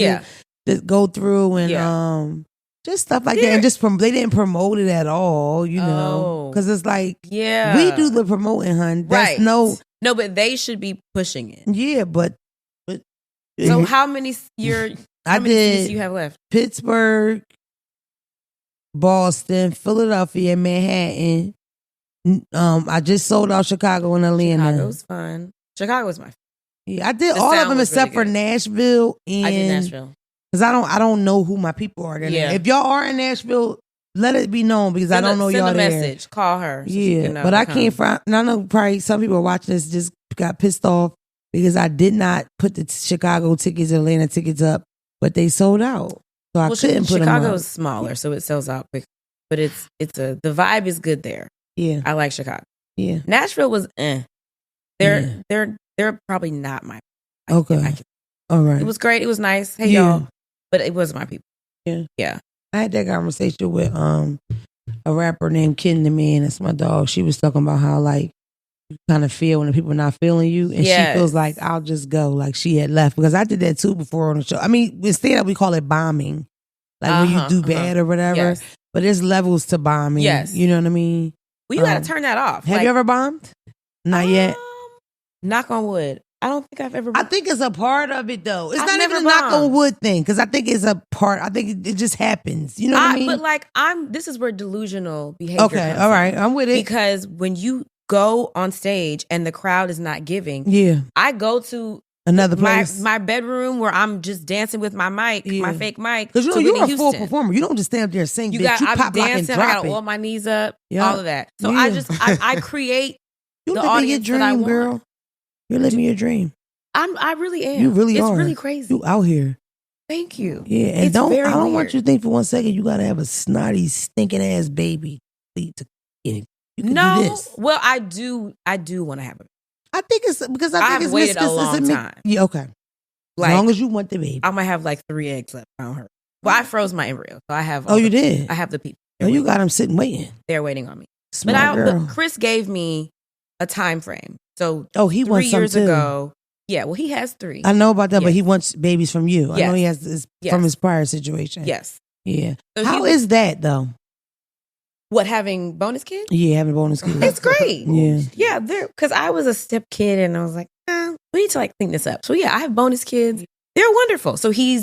Speaker 1: To go through and just stuff like that. And just they didn't promote it at all, you know, because it's like we do the promoting, hun. That's
Speaker 2: right? No, but they should be pushing it.
Speaker 1: Yeah, but
Speaker 2: so how many cities do you have left?
Speaker 1: Pittsburgh, Boston, Philadelphia, Manhattan. I just sold out Chicago and Atlanta.
Speaker 2: Chicago's fun. Chicago's my favorite.
Speaker 1: Yeah, I did all of them except for Nashville. And
Speaker 2: I did Nashville.
Speaker 1: Because I don't know who my people are. If y'all are in Nashville, let it be known because I don't know y'all there.
Speaker 2: Send a message. Call her.
Speaker 1: So but I can't find. And I know probably some people watching this just got pissed off because I did not put the Chicago tickets, Atlanta tickets up, but they sold out. So I couldn't put them up.
Speaker 2: Chicago's smaller, so it sells out quick. But the vibe is good there.
Speaker 1: Yeah,
Speaker 2: I like Chicago.
Speaker 1: Yeah,
Speaker 2: Nashville was They're probably not my.
Speaker 1: Okay. All right.
Speaker 2: It was great. It was nice. Hey y'all, but it wasn't my people.
Speaker 1: Yeah. I had that conversation with a rapper named Ken the Man. That's my dog. She was talking about how like you kind of feel when the people are not feeling you, and she feels like I'll just go. Like she had left because I did that too before on the show. I mean, instead we call it bombing, like when you do bad or whatever.
Speaker 2: Yes.
Speaker 1: But there's levels to bombing.
Speaker 2: Yes,
Speaker 1: you know what I mean.
Speaker 2: Well, you got to turn that off.
Speaker 1: Have you ever bombed? Not yet.
Speaker 2: Knock on wood. I don't think I've ever.
Speaker 1: I think it's a part of it though. It's not even a knock on wood thing because I think it's a part. I think it just happens. You know what I mean?
Speaker 2: But like this is where delusional behavior.
Speaker 1: Okay, all right, I'm with it.
Speaker 2: Because when you go on stage and the crowd is not giving, I go to
Speaker 1: another place,
Speaker 2: my bedroom where I'm just dancing with my mic, my fake mic.
Speaker 1: Because you're a full performer. You don't just stand up there and sing.
Speaker 2: You
Speaker 1: pop
Speaker 2: dancing.
Speaker 1: Like
Speaker 2: I got all my knees up, all of that. So I create the audience
Speaker 1: your dream,
Speaker 2: that I want.
Speaker 1: Girl. You're living your dream.
Speaker 2: I really am.
Speaker 1: You really
Speaker 2: are.
Speaker 1: It's
Speaker 2: really crazy.
Speaker 1: You out here.
Speaker 2: Thank you.
Speaker 1: Yeah, and I don't want you to think for 1 second you gotta have a snotty, stinking ass baby to you can do this.
Speaker 2: Well, I do want to have a baby.
Speaker 1: I think it's because I think it's
Speaker 2: waited a long time.
Speaker 1: Yeah, okay. As long as you want the baby.
Speaker 2: I'm gonna have like 3 eggs left. I don't hurt. Well, I froze my embryo, so I have.
Speaker 1: You did?
Speaker 2: I have the people.
Speaker 1: You got them sitting waiting.
Speaker 2: They're waiting on me.
Speaker 1: Smart girl.
Speaker 2: But Chris gave me a time frame. So
Speaker 1: he
Speaker 2: 3
Speaker 1: wants
Speaker 2: years
Speaker 1: some too.
Speaker 2: ago. Yeah, well, he has 3.
Speaker 1: I know about that, but he wants babies from you. I know he has this from his prior situation.
Speaker 2: Yes.
Speaker 1: Yeah. So how is that though?
Speaker 2: What, having bonus kids?
Speaker 1: Yeah, having bonus kids.
Speaker 2: It's great.
Speaker 1: Yeah.
Speaker 2: Yeah, because I was a step kid and I was like, we need to like clean this up. So yeah, I have bonus kids. They're wonderful. So he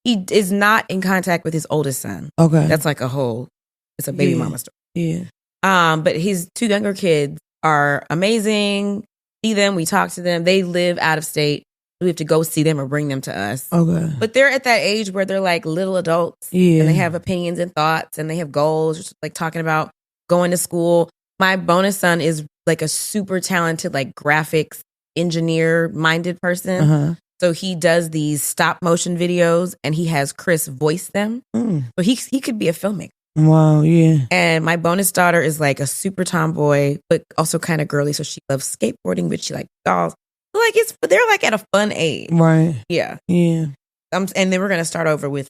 Speaker 2: is not in contact with his oldest son.
Speaker 1: Okay.
Speaker 2: That's like it's a baby mama story.
Speaker 1: Yeah.
Speaker 2: But his 2 younger kids are amazing. See them, we talk to them. They live out of state. We have to go see them or bring them to us.
Speaker 1: Okay.
Speaker 2: But they're at that age where they're like little adults.
Speaker 1: Yeah.
Speaker 2: And they have opinions and thoughts and they have goals, just like talking about going to school. My bonus son is like a super talented, like graphics engineer minded person.
Speaker 1: Uh-huh.
Speaker 2: So he does these stop motion videos and he has Chris voice them. So he could be a filmmaker.
Speaker 1: Wow, yeah.
Speaker 2: And my bonus daughter is like a super tomboy, but also kind of girly. So she loves skateboarding, but she likes dolls. Like they're like at a fun age.
Speaker 1: Right.
Speaker 2: Yeah.
Speaker 1: Yeah.
Speaker 2: And then we're going to start over with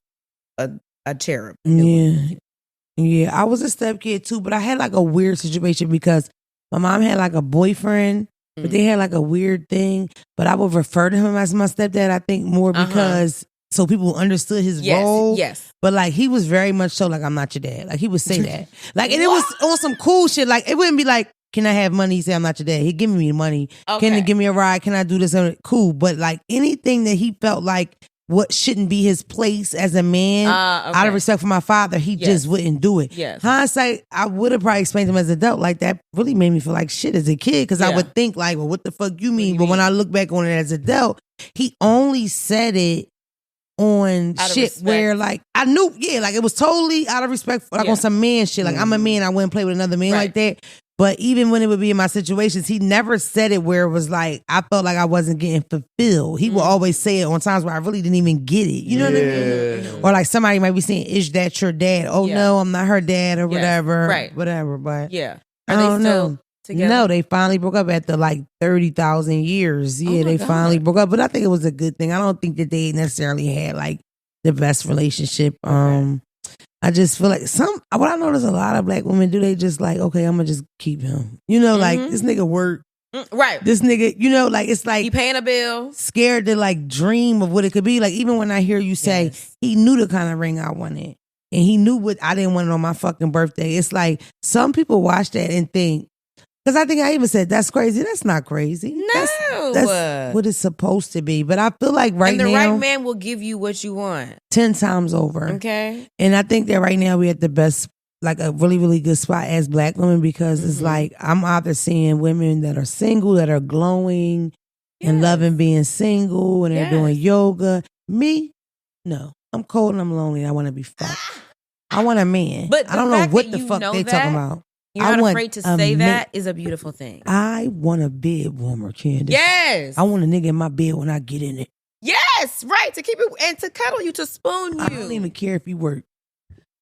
Speaker 2: a a cherub.
Speaker 1: Yeah, I was a stepkid too, but I had like a weird situation because my mom had like a boyfriend, but they had like a weird thing. But I would refer to him as my stepdad, I think, more because so people understood his role.
Speaker 2: Yes.
Speaker 1: But like he was very much so like, I'm not your dad. Like he would say that. Like, and it was on some cool shit. Like it wouldn't be like, can I have money? He said, I'm not your dad. He'd give me money.
Speaker 2: Okay.
Speaker 1: Can he give me a ride? Can I do this? Cool. But like anything that he felt like what shouldn't be his place as a man, out of respect for my father, he just wouldn't do it.
Speaker 2: Yes.
Speaker 1: Hindsight, I would have probably explained to him as an adult. Like that really made me feel like shit as a kid because I would think like, well, what the fuck you mean? But when I look back on it as an adult, he only said it on shit where like I knew, like it was totally out of respect for, like on some man shit. Like I'm a man, I wouldn't play with another man like that. But even when it would be in my situations, he never said it where it was like I felt like I wasn't getting fulfilled. He would always say it on times where I really didn't even get it. You know what I mean? Or like somebody might be saying, "Is that your dad?" Oh no, I'm not her dad or whatever.
Speaker 2: Right.
Speaker 1: Whatever. But
Speaker 2: Are
Speaker 1: I
Speaker 2: they
Speaker 1: don't
Speaker 2: still
Speaker 1: know.
Speaker 2: together?
Speaker 1: No, they finally broke up after like 30,000 years. Yeah, they finally broke up. But I think it was a good thing. I don't think that they necessarily had like the best relationship. I just feel like what I notice a lot of black women do, they just like, okay, I'm gonna just keep him. You know, like this nigga work.
Speaker 2: Right.
Speaker 1: This nigga, you know, like it's like
Speaker 2: he paying a bill.
Speaker 1: Scared to like dream of what it could be. Like even when I hear you say he knew the kind of ring I wanted. And he knew what I didn't want it on my fucking birthday. It's like some people watch that and think, because I think I even said, that's crazy. That's not crazy.
Speaker 2: No.
Speaker 1: That's what it's supposed to be. But I feel like right now.
Speaker 2: And the right man will give you what you want.
Speaker 1: 10 times over.
Speaker 2: Okay.
Speaker 1: And I think that right now we at the best, like a really, really good spot as black women because it's like I'm either seeing women that are single, that are glowing and loving being single and they're doing yoga. Me, no. I'm cold and I'm lonely and I want to be fucked. I want a man.
Speaker 2: But
Speaker 1: I don't know what the fuck they talking about.
Speaker 2: You're not afraid to say that is a beautiful thing.
Speaker 1: I want a bed warmer, Candiace.
Speaker 2: Yes.
Speaker 1: I want a nigga in my bed when I get in it.
Speaker 2: Yes, right. To keep it and to cuddle you, to spoon you.
Speaker 1: I don't even care if you work.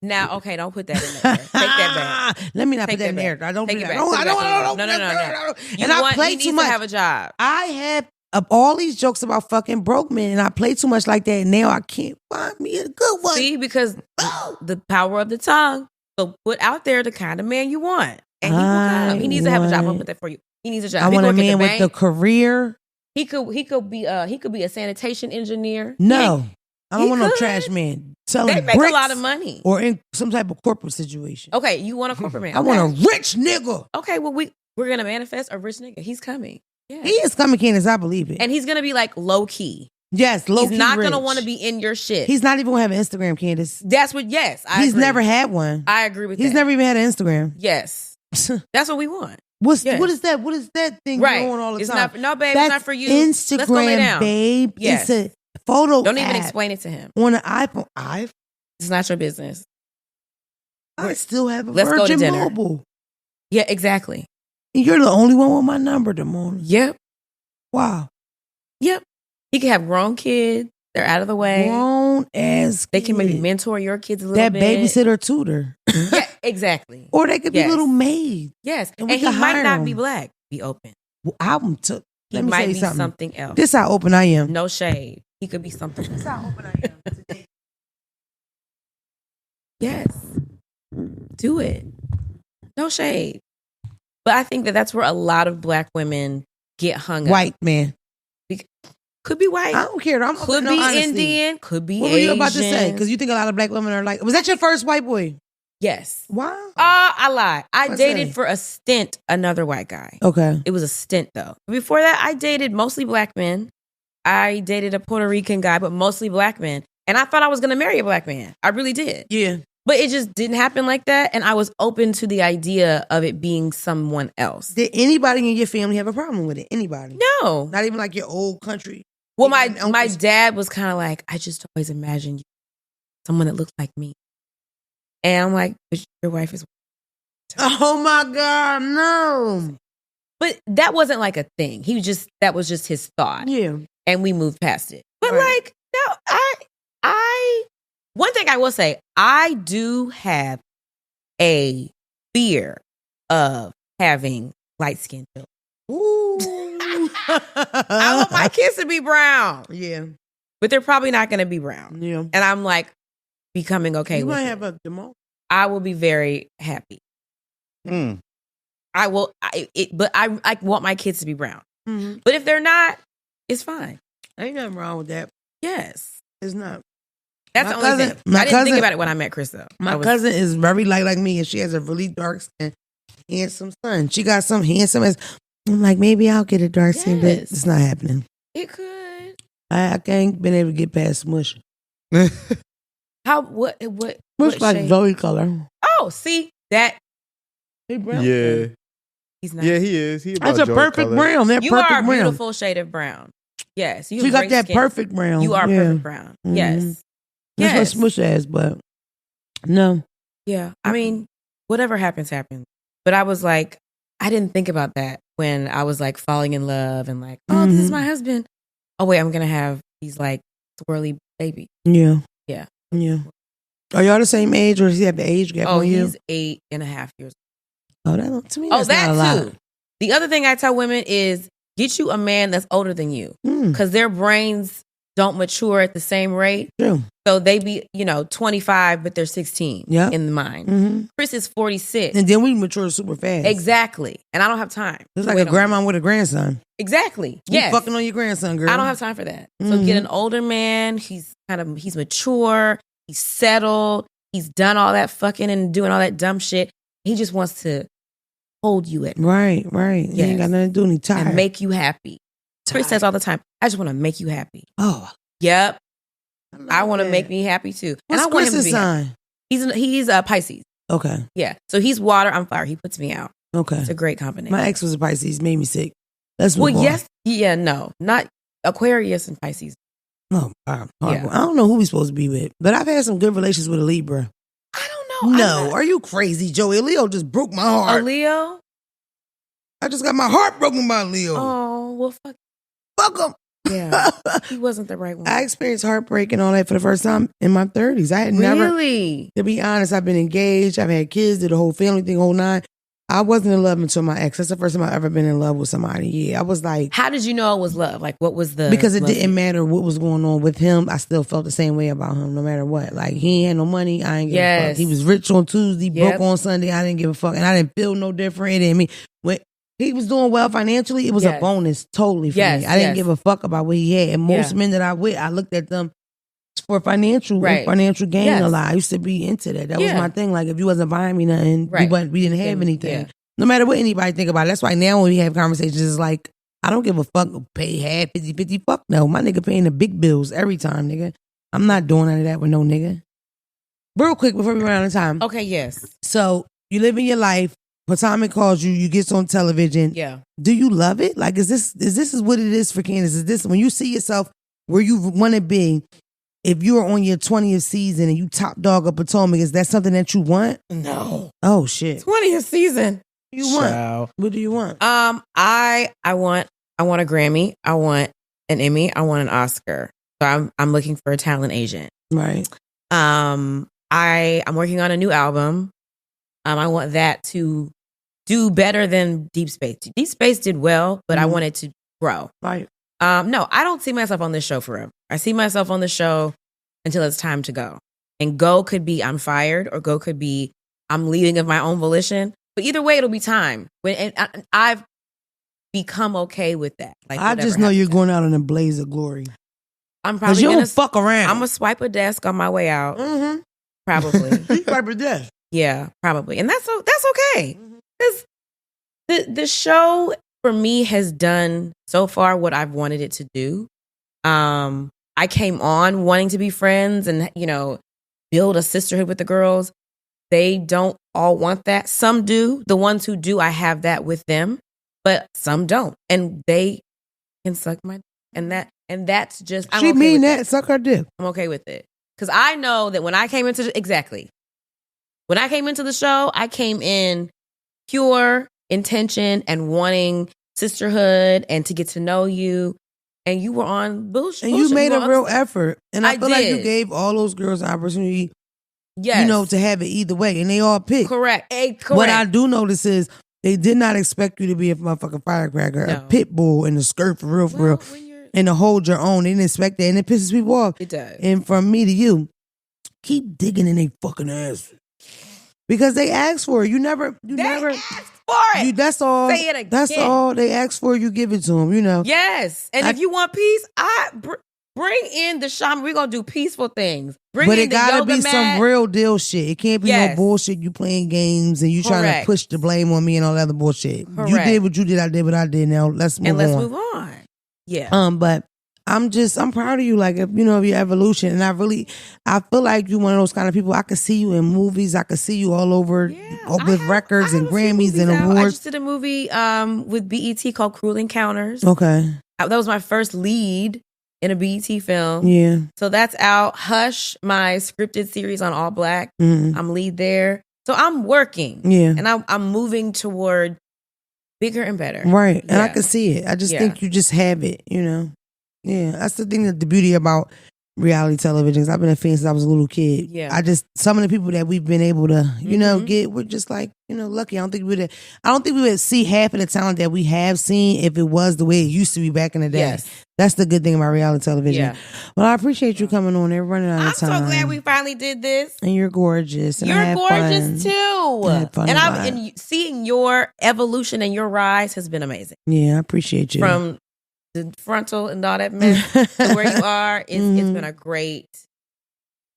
Speaker 2: Now, okay, don't put that in there. Take that back.
Speaker 1: Let me not put that in there. I don't
Speaker 2: take
Speaker 1: do
Speaker 2: it
Speaker 1: that.
Speaker 2: back.
Speaker 1: No. And I play too much.
Speaker 2: To have a job.
Speaker 1: I have all these jokes about fucking broke men, and I play too much like that. And now I can't find me a good one.
Speaker 2: See, because the power of the tongue. So put out there the kind of man you want. And he will come. He needs to have a job. I'll put that for you. He needs a job.
Speaker 1: I want a man with the career.
Speaker 2: He could be a sanitation engineer.
Speaker 1: No, I don't want no trash man.
Speaker 2: They make a lot of money.
Speaker 1: Or in some type of corporate situation.
Speaker 2: Okay, you want a corporate man.
Speaker 1: I want a rich nigga.
Speaker 2: Okay, well we're gonna manifest a rich nigga. He's coming. Yeah.
Speaker 1: He is coming, Candiace. I believe it.
Speaker 2: And he's gonna be like low key.
Speaker 1: Yes, low key.
Speaker 2: He's not
Speaker 1: rich.
Speaker 2: gonna want to be in your shit.
Speaker 1: He's not even gonna have an Instagram, Candiace.
Speaker 2: That's what. Yes,
Speaker 1: he's never had one.
Speaker 2: I agree with that.
Speaker 1: He's never even had an Instagram.
Speaker 2: Yes. That's what we want.
Speaker 1: What is that? What is that thing going all the time?
Speaker 2: No, babe,
Speaker 1: that's
Speaker 2: it's not for you.
Speaker 1: Instagram,
Speaker 2: let's go lay down.
Speaker 1: Babe.
Speaker 2: Yes.
Speaker 1: It's a photo.
Speaker 2: Don't even
Speaker 1: app
Speaker 2: explain it to him.
Speaker 1: on an iPhone.
Speaker 2: It's not your business.
Speaker 1: I still have a
Speaker 2: let's
Speaker 1: Virgin
Speaker 2: go to dinner.
Speaker 1: Mobile.
Speaker 2: Yeah, exactly.
Speaker 1: And you're the only one with my number, Damona.
Speaker 2: Yep.
Speaker 1: Wow.
Speaker 2: Yep. He can have grown kids. They're out of the way.
Speaker 1: Grown ass.
Speaker 2: They can maybe mentor your kids a little
Speaker 1: that
Speaker 2: bit.
Speaker 1: That babysitter tutor.
Speaker 2: Yeah, exactly.
Speaker 1: Or they could be little maids.
Speaker 2: Yes. And he might not be black. Be open.
Speaker 1: Well,
Speaker 2: He might be something else.
Speaker 1: This how open I am.
Speaker 2: No shade. He could be something else.
Speaker 1: This how open I am today.
Speaker 2: Yes. Do it. No shade. But I think that's where a lot of black women get hung up.
Speaker 1: White man.
Speaker 2: Could be white.
Speaker 1: I don't care.
Speaker 2: Could be Indian. Could be Asian.
Speaker 1: What were you about to say? Because you think a lot of black women are like, was that your first white boy?
Speaker 2: Yes.
Speaker 1: Wow.
Speaker 2: I lied. I dated for a stint another white guy.
Speaker 1: Okay.
Speaker 2: It was a stint though. Before that, I dated mostly black men. I dated a Puerto Rican guy, but mostly black men. And I thought I was going to marry a black man. I really did.
Speaker 1: Yeah.
Speaker 2: But it just didn't happen like that. And I was open to the idea of it being someone else.
Speaker 1: Did anybody in your family have a problem with it? Anybody?
Speaker 2: No.
Speaker 1: Not even like your old country?
Speaker 2: Well, my dad was kind of like, I just always imagined you, someone that looked like me. And I'm like, but your wife is.
Speaker 1: Oh my God, no.
Speaker 2: But that wasn't like a thing. That was just his thought.
Speaker 1: Yeah.
Speaker 2: And we moved past it. But like, no, one thing I will say, I do have a fear of having light skin children.
Speaker 1: Ooh.
Speaker 2: I want my kids to be brown.
Speaker 1: Yeah.
Speaker 2: But they're probably not going to be brown.
Speaker 1: Yeah.
Speaker 2: And I'm like, becoming okay
Speaker 1: you
Speaker 2: with
Speaker 1: might
Speaker 2: it.
Speaker 1: have a demo.
Speaker 2: I will be very happy. I will, but I want my kids to be brown.
Speaker 1: Mm-hmm.
Speaker 2: But if they're not, it's fine.
Speaker 1: Ain't nothing wrong with that.
Speaker 2: Yes.
Speaker 1: It's not.
Speaker 2: That's the only thing. I didn't think about it when I met Chris, though.
Speaker 1: My cousin is very light like me, and she has a really dark skin, handsome son. She got some handsome as. I'm like, maybe I'll get a dark skin, but it's not happening.
Speaker 2: It could.
Speaker 1: I can't been able to get past Smush.
Speaker 2: How? What?
Speaker 1: Smush like
Speaker 2: shade?
Speaker 1: Zoe color.
Speaker 2: Oh, see that?
Speaker 1: He brown.
Speaker 3: Yeah.
Speaker 2: He's not.
Speaker 3: Yeah, he is. He
Speaker 1: That's
Speaker 3: about
Speaker 1: a
Speaker 3: Joey
Speaker 1: perfect
Speaker 3: color.
Speaker 1: brown. That
Speaker 2: You
Speaker 1: perfect
Speaker 2: are a
Speaker 1: brown.
Speaker 2: beautiful shade of brown. Yes, you
Speaker 1: She
Speaker 2: have
Speaker 1: got
Speaker 2: great
Speaker 1: that
Speaker 2: skin.
Speaker 1: perfect brown.
Speaker 2: You are
Speaker 1: yeah.
Speaker 2: perfect brown.
Speaker 1: Mhm.
Speaker 2: Yes.
Speaker 1: That's
Speaker 2: Yes.
Speaker 1: what Smush has, but no.
Speaker 2: Yeah. I mean, whatever happens, happens. But I was like, I didn't think about that when I was like falling in love and like, oh, this is my husband. Oh, wait, I'm going to have these like swirly babies.
Speaker 1: Yeah.
Speaker 2: Yeah.
Speaker 1: Yeah. Are y'all the same age, or does he have the age gap on you?
Speaker 2: He's 8.5 years
Speaker 1: Oh, that to me,
Speaker 2: old.
Speaker 1: that's not a
Speaker 2: That
Speaker 1: lot.
Speaker 2: too. The other thing I tell women is get you a man that's older than you because their brains don't mature at the same rate.
Speaker 1: True.
Speaker 2: So they be, 25, but they're 16 in the mind.
Speaker 1: Mm-hmm.
Speaker 2: Chris is 46.
Speaker 1: And then we mature super fast.
Speaker 2: Exactly. And I don't have time.
Speaker 1: It's like a grandma with a grandson.
Speaker 2: Exactly.
Speaker 1: You
Speaker 2: Yes.
Speaker 1: fucking on your grandson, girl.
Speaker 2: I don't have time for that. So get an older man. He's mature. He's settled. He's done all that fucking and doing all that dumb shit. He just wants to hold you at
Speaker 1: Right. Yes. He ain't got nothing to do and he tired.
Speaker 2: and make you happy. Chris says all the time, I just want to make you happy.
Speaker 1: Oh.
Speaker 2: Yep. I want to make me happy too.
Speaker 1: What's
Speaker 2: and I want him to
Speaker 1: Chris's
Speaker 2: be
Speaker 1: sign?
Speaker 2: happy. He's a Pisces.
Speaker 1: Okay.
Speaker 2: Yeah. So he's water, I'm fire. He puts me out.
Speaker 1: Okay.
Speaker 2: It's a great combination.
Speaker 1: My ex was a Pisces, made me sick. Let's move on.
Speaker 2: Yes. Yeah, no. Not Aquarius and Pisces.
Speaker 1: Oh, wow.
Speaker 2: Yeah.
Speaker 1: I don't know who we supposed to be with, but I've had some good relations with a Libra.
Speaker 2: I don't know.
Speaker 1: No, are you crazy, Joey? Leo just broke my heart.
Speaker 2: A Leo?
Speaker 1: I just got my heart broken by Leo.
Speaker 2: Oh, well,
Speaker 1: Fuck him.
Speaker 2: Yeah. He wasn't the right one.
Speaker 1: I experienced heartbreak and all that for the first time in my 30s. I had never,
Speaker 2: Really?
Speaker 1: to be honest, I've been engaged. I've had kids, did the whole family thing, whole nine. I wasn't in love until my ex. That's the first time I've ever been in love with somebody. Yeah, I was like.
Speaker 2: How did you know it was love? Like, what was the.
Speaker 1: Because it didn't matter what was going on with him. I still felt the same way about him no matter what. Like, he ain't had no money. I ain't give a fuck. He was rich on Tuesday, broke on Sunday. I didn't give a fuck. And I didn't feel no different. It didn't mean. When he was doing well financially, it was a bonus totally for me. I didn't give a fuck about what he had. And most men that I with, I looked at them for financial gain a lot. I used to be into that. That was my thing. Like, if you wasn't buying me nothing, we didn't have anything. Yeah. No matter what anybody think about it. That's why now when we have conversations, it's like, I don't give a fuck. Pay half, 50-50. Fuck no. My nigga paying the big bills every time, nigga. I'm not doing none of that with no nigga. Real quick before we run out of time.
Speaker 2: Okay, yes.
Speaker 1: So, you live in your life. Potomac calls you get on television.
Speaker 2: Yeah.
Speaker 1: Do you love it? Like, is this what it is for Candiace? Is this when you see yourself where you want to be? If you're on your 20th season and you top dog of Potomac, is that something that you want?
Speaker 2: No.
Speaker 1: Oh shit.
Speaker 2: 20th season.
Speaker 1: You want? What do you want?
Speaker 2: I want a Grammy. I want an Emmy. I want an Oscar. So I'm looking for a talent agent.
Speaker 1: Right.
Speaker 2: I'm working on a new album. I want that to do better than Deep Space. Deep Space did well, but I want it to grow.
Speaker 1: Right.
Speaker 2: No, I don't see myself on this show forever. I see myself on the show until it's time to go. And go could be I'm fired, or go could be I'm leaving of my own volition. But either way, it'll be time. I've become okay with that. Like,
Speaker 1: I just know you're going out in a blaze of glory.
Speaker 2: I'm probably
Speaker 1: you don't fuck around.
Speaker 2: I'm gonna swipe a desk on my way out.
Speaker 1: Mm-hmm.
Speaker 2: Probably.
Speaker 1: You swipe a desk.
Speaker 2: Yeah, probably, and that's okay. Because the show for me has done so far what I've wanted it to do. I came on wanting to be friends and build a sisterhood with the girls. They don't all want that. Some do. The ones who do, I have that with them, but some don't, and they can suck my and that's just. I'm
Speaker 1: she
Speaker 2: okay
Speaker 1: mean
Speaker 2: with
Speaker 1: that suck her dick.
Speaker 2: I'm okay with it because I know that when I came into when I came into the show, I came in pure intention and wanting sisterhood and to get to know you. And you were on bullshit.
Speaker 1: And you made a real effort. And I feel like you
Speaker 2: did.
Speaker 1: gave all those girls an opportunity,
Speaker 2: yes,
Speaker 1: to have it either way. And they all picked.
Speaker 2: Correct.
Speaker 1: What I do notice is they did not expect you to be a motherfucking firecracker, a pit bull in a skirt for real, and to hold your own. They didn't expect that. And it pisses people off.
Speaker 2: It does.
Speaker 1: And from me to you, keep digging in their fucking ass. Because they ask for it. You never
Speaker 2: ask for it.
Speaker 1: That's all.
Speaker 2: Say it again.
Speaker 1: That's all they ask for. You give it to them, you know.
Speaker 2: Yes. And if you want peace, bring in the shaman. We're going to do peaceful things. But
Speaker 1: it gotta be some real deal shit. It can't be no bullshit. You playing games and you trying to push the blame on me and all that other bullshit.
Speaker 2: Correct.
Speaker 1: You did what you did. I did what I did. Now let's move on.
Speaker 2: Yeah.
Speaker 1: But I'm proud of you, like, of your evolution. And I feel like you're one of those kind of people. I could see you in movies. I could see you all over with records and Grammys and awards.
Speaker 2: I just did a movie with BET called Cruel Encounters.
Speaker 1: Okay.
Speaker 2: That was my first lead in a BET film.
Speaker 1: Yeah.
Speaker 2: So that's out. Hush, my scripted series on All Black. Mm-hmm. I'm lead there. So I'm working.
Speaker 1: Yeah.
Speaker 2: And I'm moving toward bigger and better.
Speaker 1: Right. And I can see it. I just think you just have it, Yeah, that's the thing, that the beauty about reality television. I've been a fan since I was a little kid.
Speaker 2: Yeah.
Speaker 1: Some of the people that we've been able to, get, we're just like, lucky. I don't think we would see half of the talent that we have seen if it was the way it used to be back in the day. Yes. That's the good thing about reality television. Yeah. Well, I appreciate you coming on. They're running out of time.
Speaker 2: I'm so glad we finally did this.
Speaker 1: And you're gorgeous. And
Speaker 2: you're gorgeous too.
Speaker 1: I had fun
Speaker 2: and seeing your evolution and your rise has been amazing.
Speaker 1: Yeah, I appreciate you.
Speaker 2: From the frontal and all that mess to where you are, it's been a great.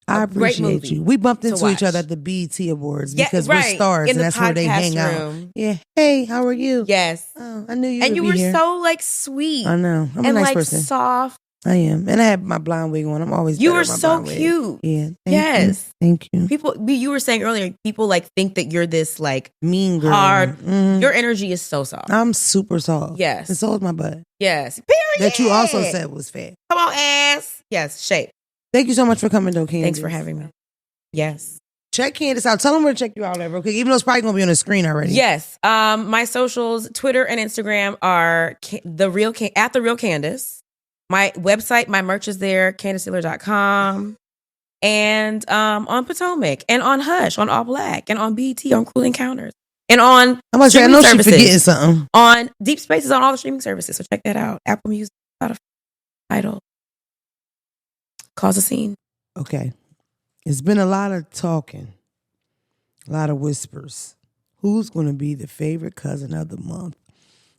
Speaker 1: I appreciate you. We bumped into each other at the BET Awards because we're stars, and that's where they hang out. Yeah. Hey, how are you?
Speaker 2: Yes.
Speaker 1: Oh, I knew you.
Speaker 2: And you were so sweet.
Speaker 1: I know. I'm a nice person.
Speaker 2: Soft.
Speaker 1: I am, and I have my blonde wig on. I'm always.
Speaker 2: You were so cute.
Speaker 1: Yeah.
Speaker 2: Thank
Speaker 1: you.
Speaker 2: People, you were saying earlier, people think that you're this
Speaker 1: mean girl.
Speaker 2: Hard. Mm-hmm. Your energy is so soft.
Speaker 1: I'm super soft.
Speaker 2: Yes.
Speaker 1: And so is my butt.
Speaker 2: Yes. Period.
Speaker 1: That you also said was fat.
Speaker 2: Come on, ass. Yes. Shape.
Speaker 1: Thank you so much for coming, though, Candiace.
Speaker 2: Thanks for having me. Yes.
Speaker 1: Check Candiace out. Tell them where to check you out, okay? Even though it's probably gonna be on the screen already.
Speaker 2: Yes. My socials, Twitter and Instagram are at the Real Candiace. My website, my merch is there, CandiaceDealer.com. And on Potomac, and on Hush, on All Black, and on BET, on Cruel Encounters, and on
Speaker 1: I know she's forgetting something.
Speaker 2: On Deep Spaces, on all the streaming services. So check that out. Apple Music, Spotify, Tidal. Cause a scene.
Speaker 1: Okay. It's been a lot of talking, a lot of whispers. Who's going to be the favorite cousin of the month?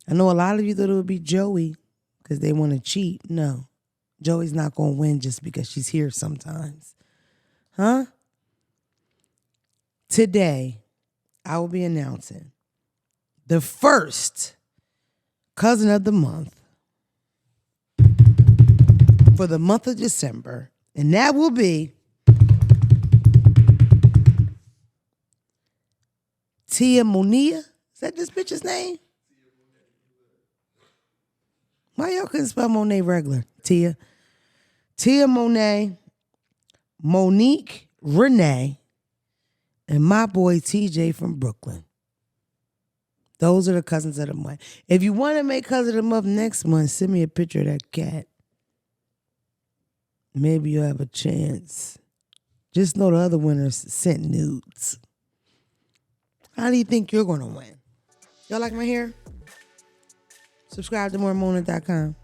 Speaker 1: I know a lot of you thought it would be Joey because they want to cheat. No, Joey's not going to win just because she's here sometimes. Huh? Today, I will be announcing the first cousin of the month for the month of December, and that will be Tia Monia. Is that this bitch's name? Why y'all couldn't spell Monet regular? Tia Monet, Monique Renee, and my boy TJ from Brooklyn. Those are the cousins of the month. If you want to make cousin of the month next month, send me a picture of that cat. Maybe you'll have a chance. Just know the other winners sent nudes. How do you think you're going to win? Y'all like my hair? Subscribe to moremona.com.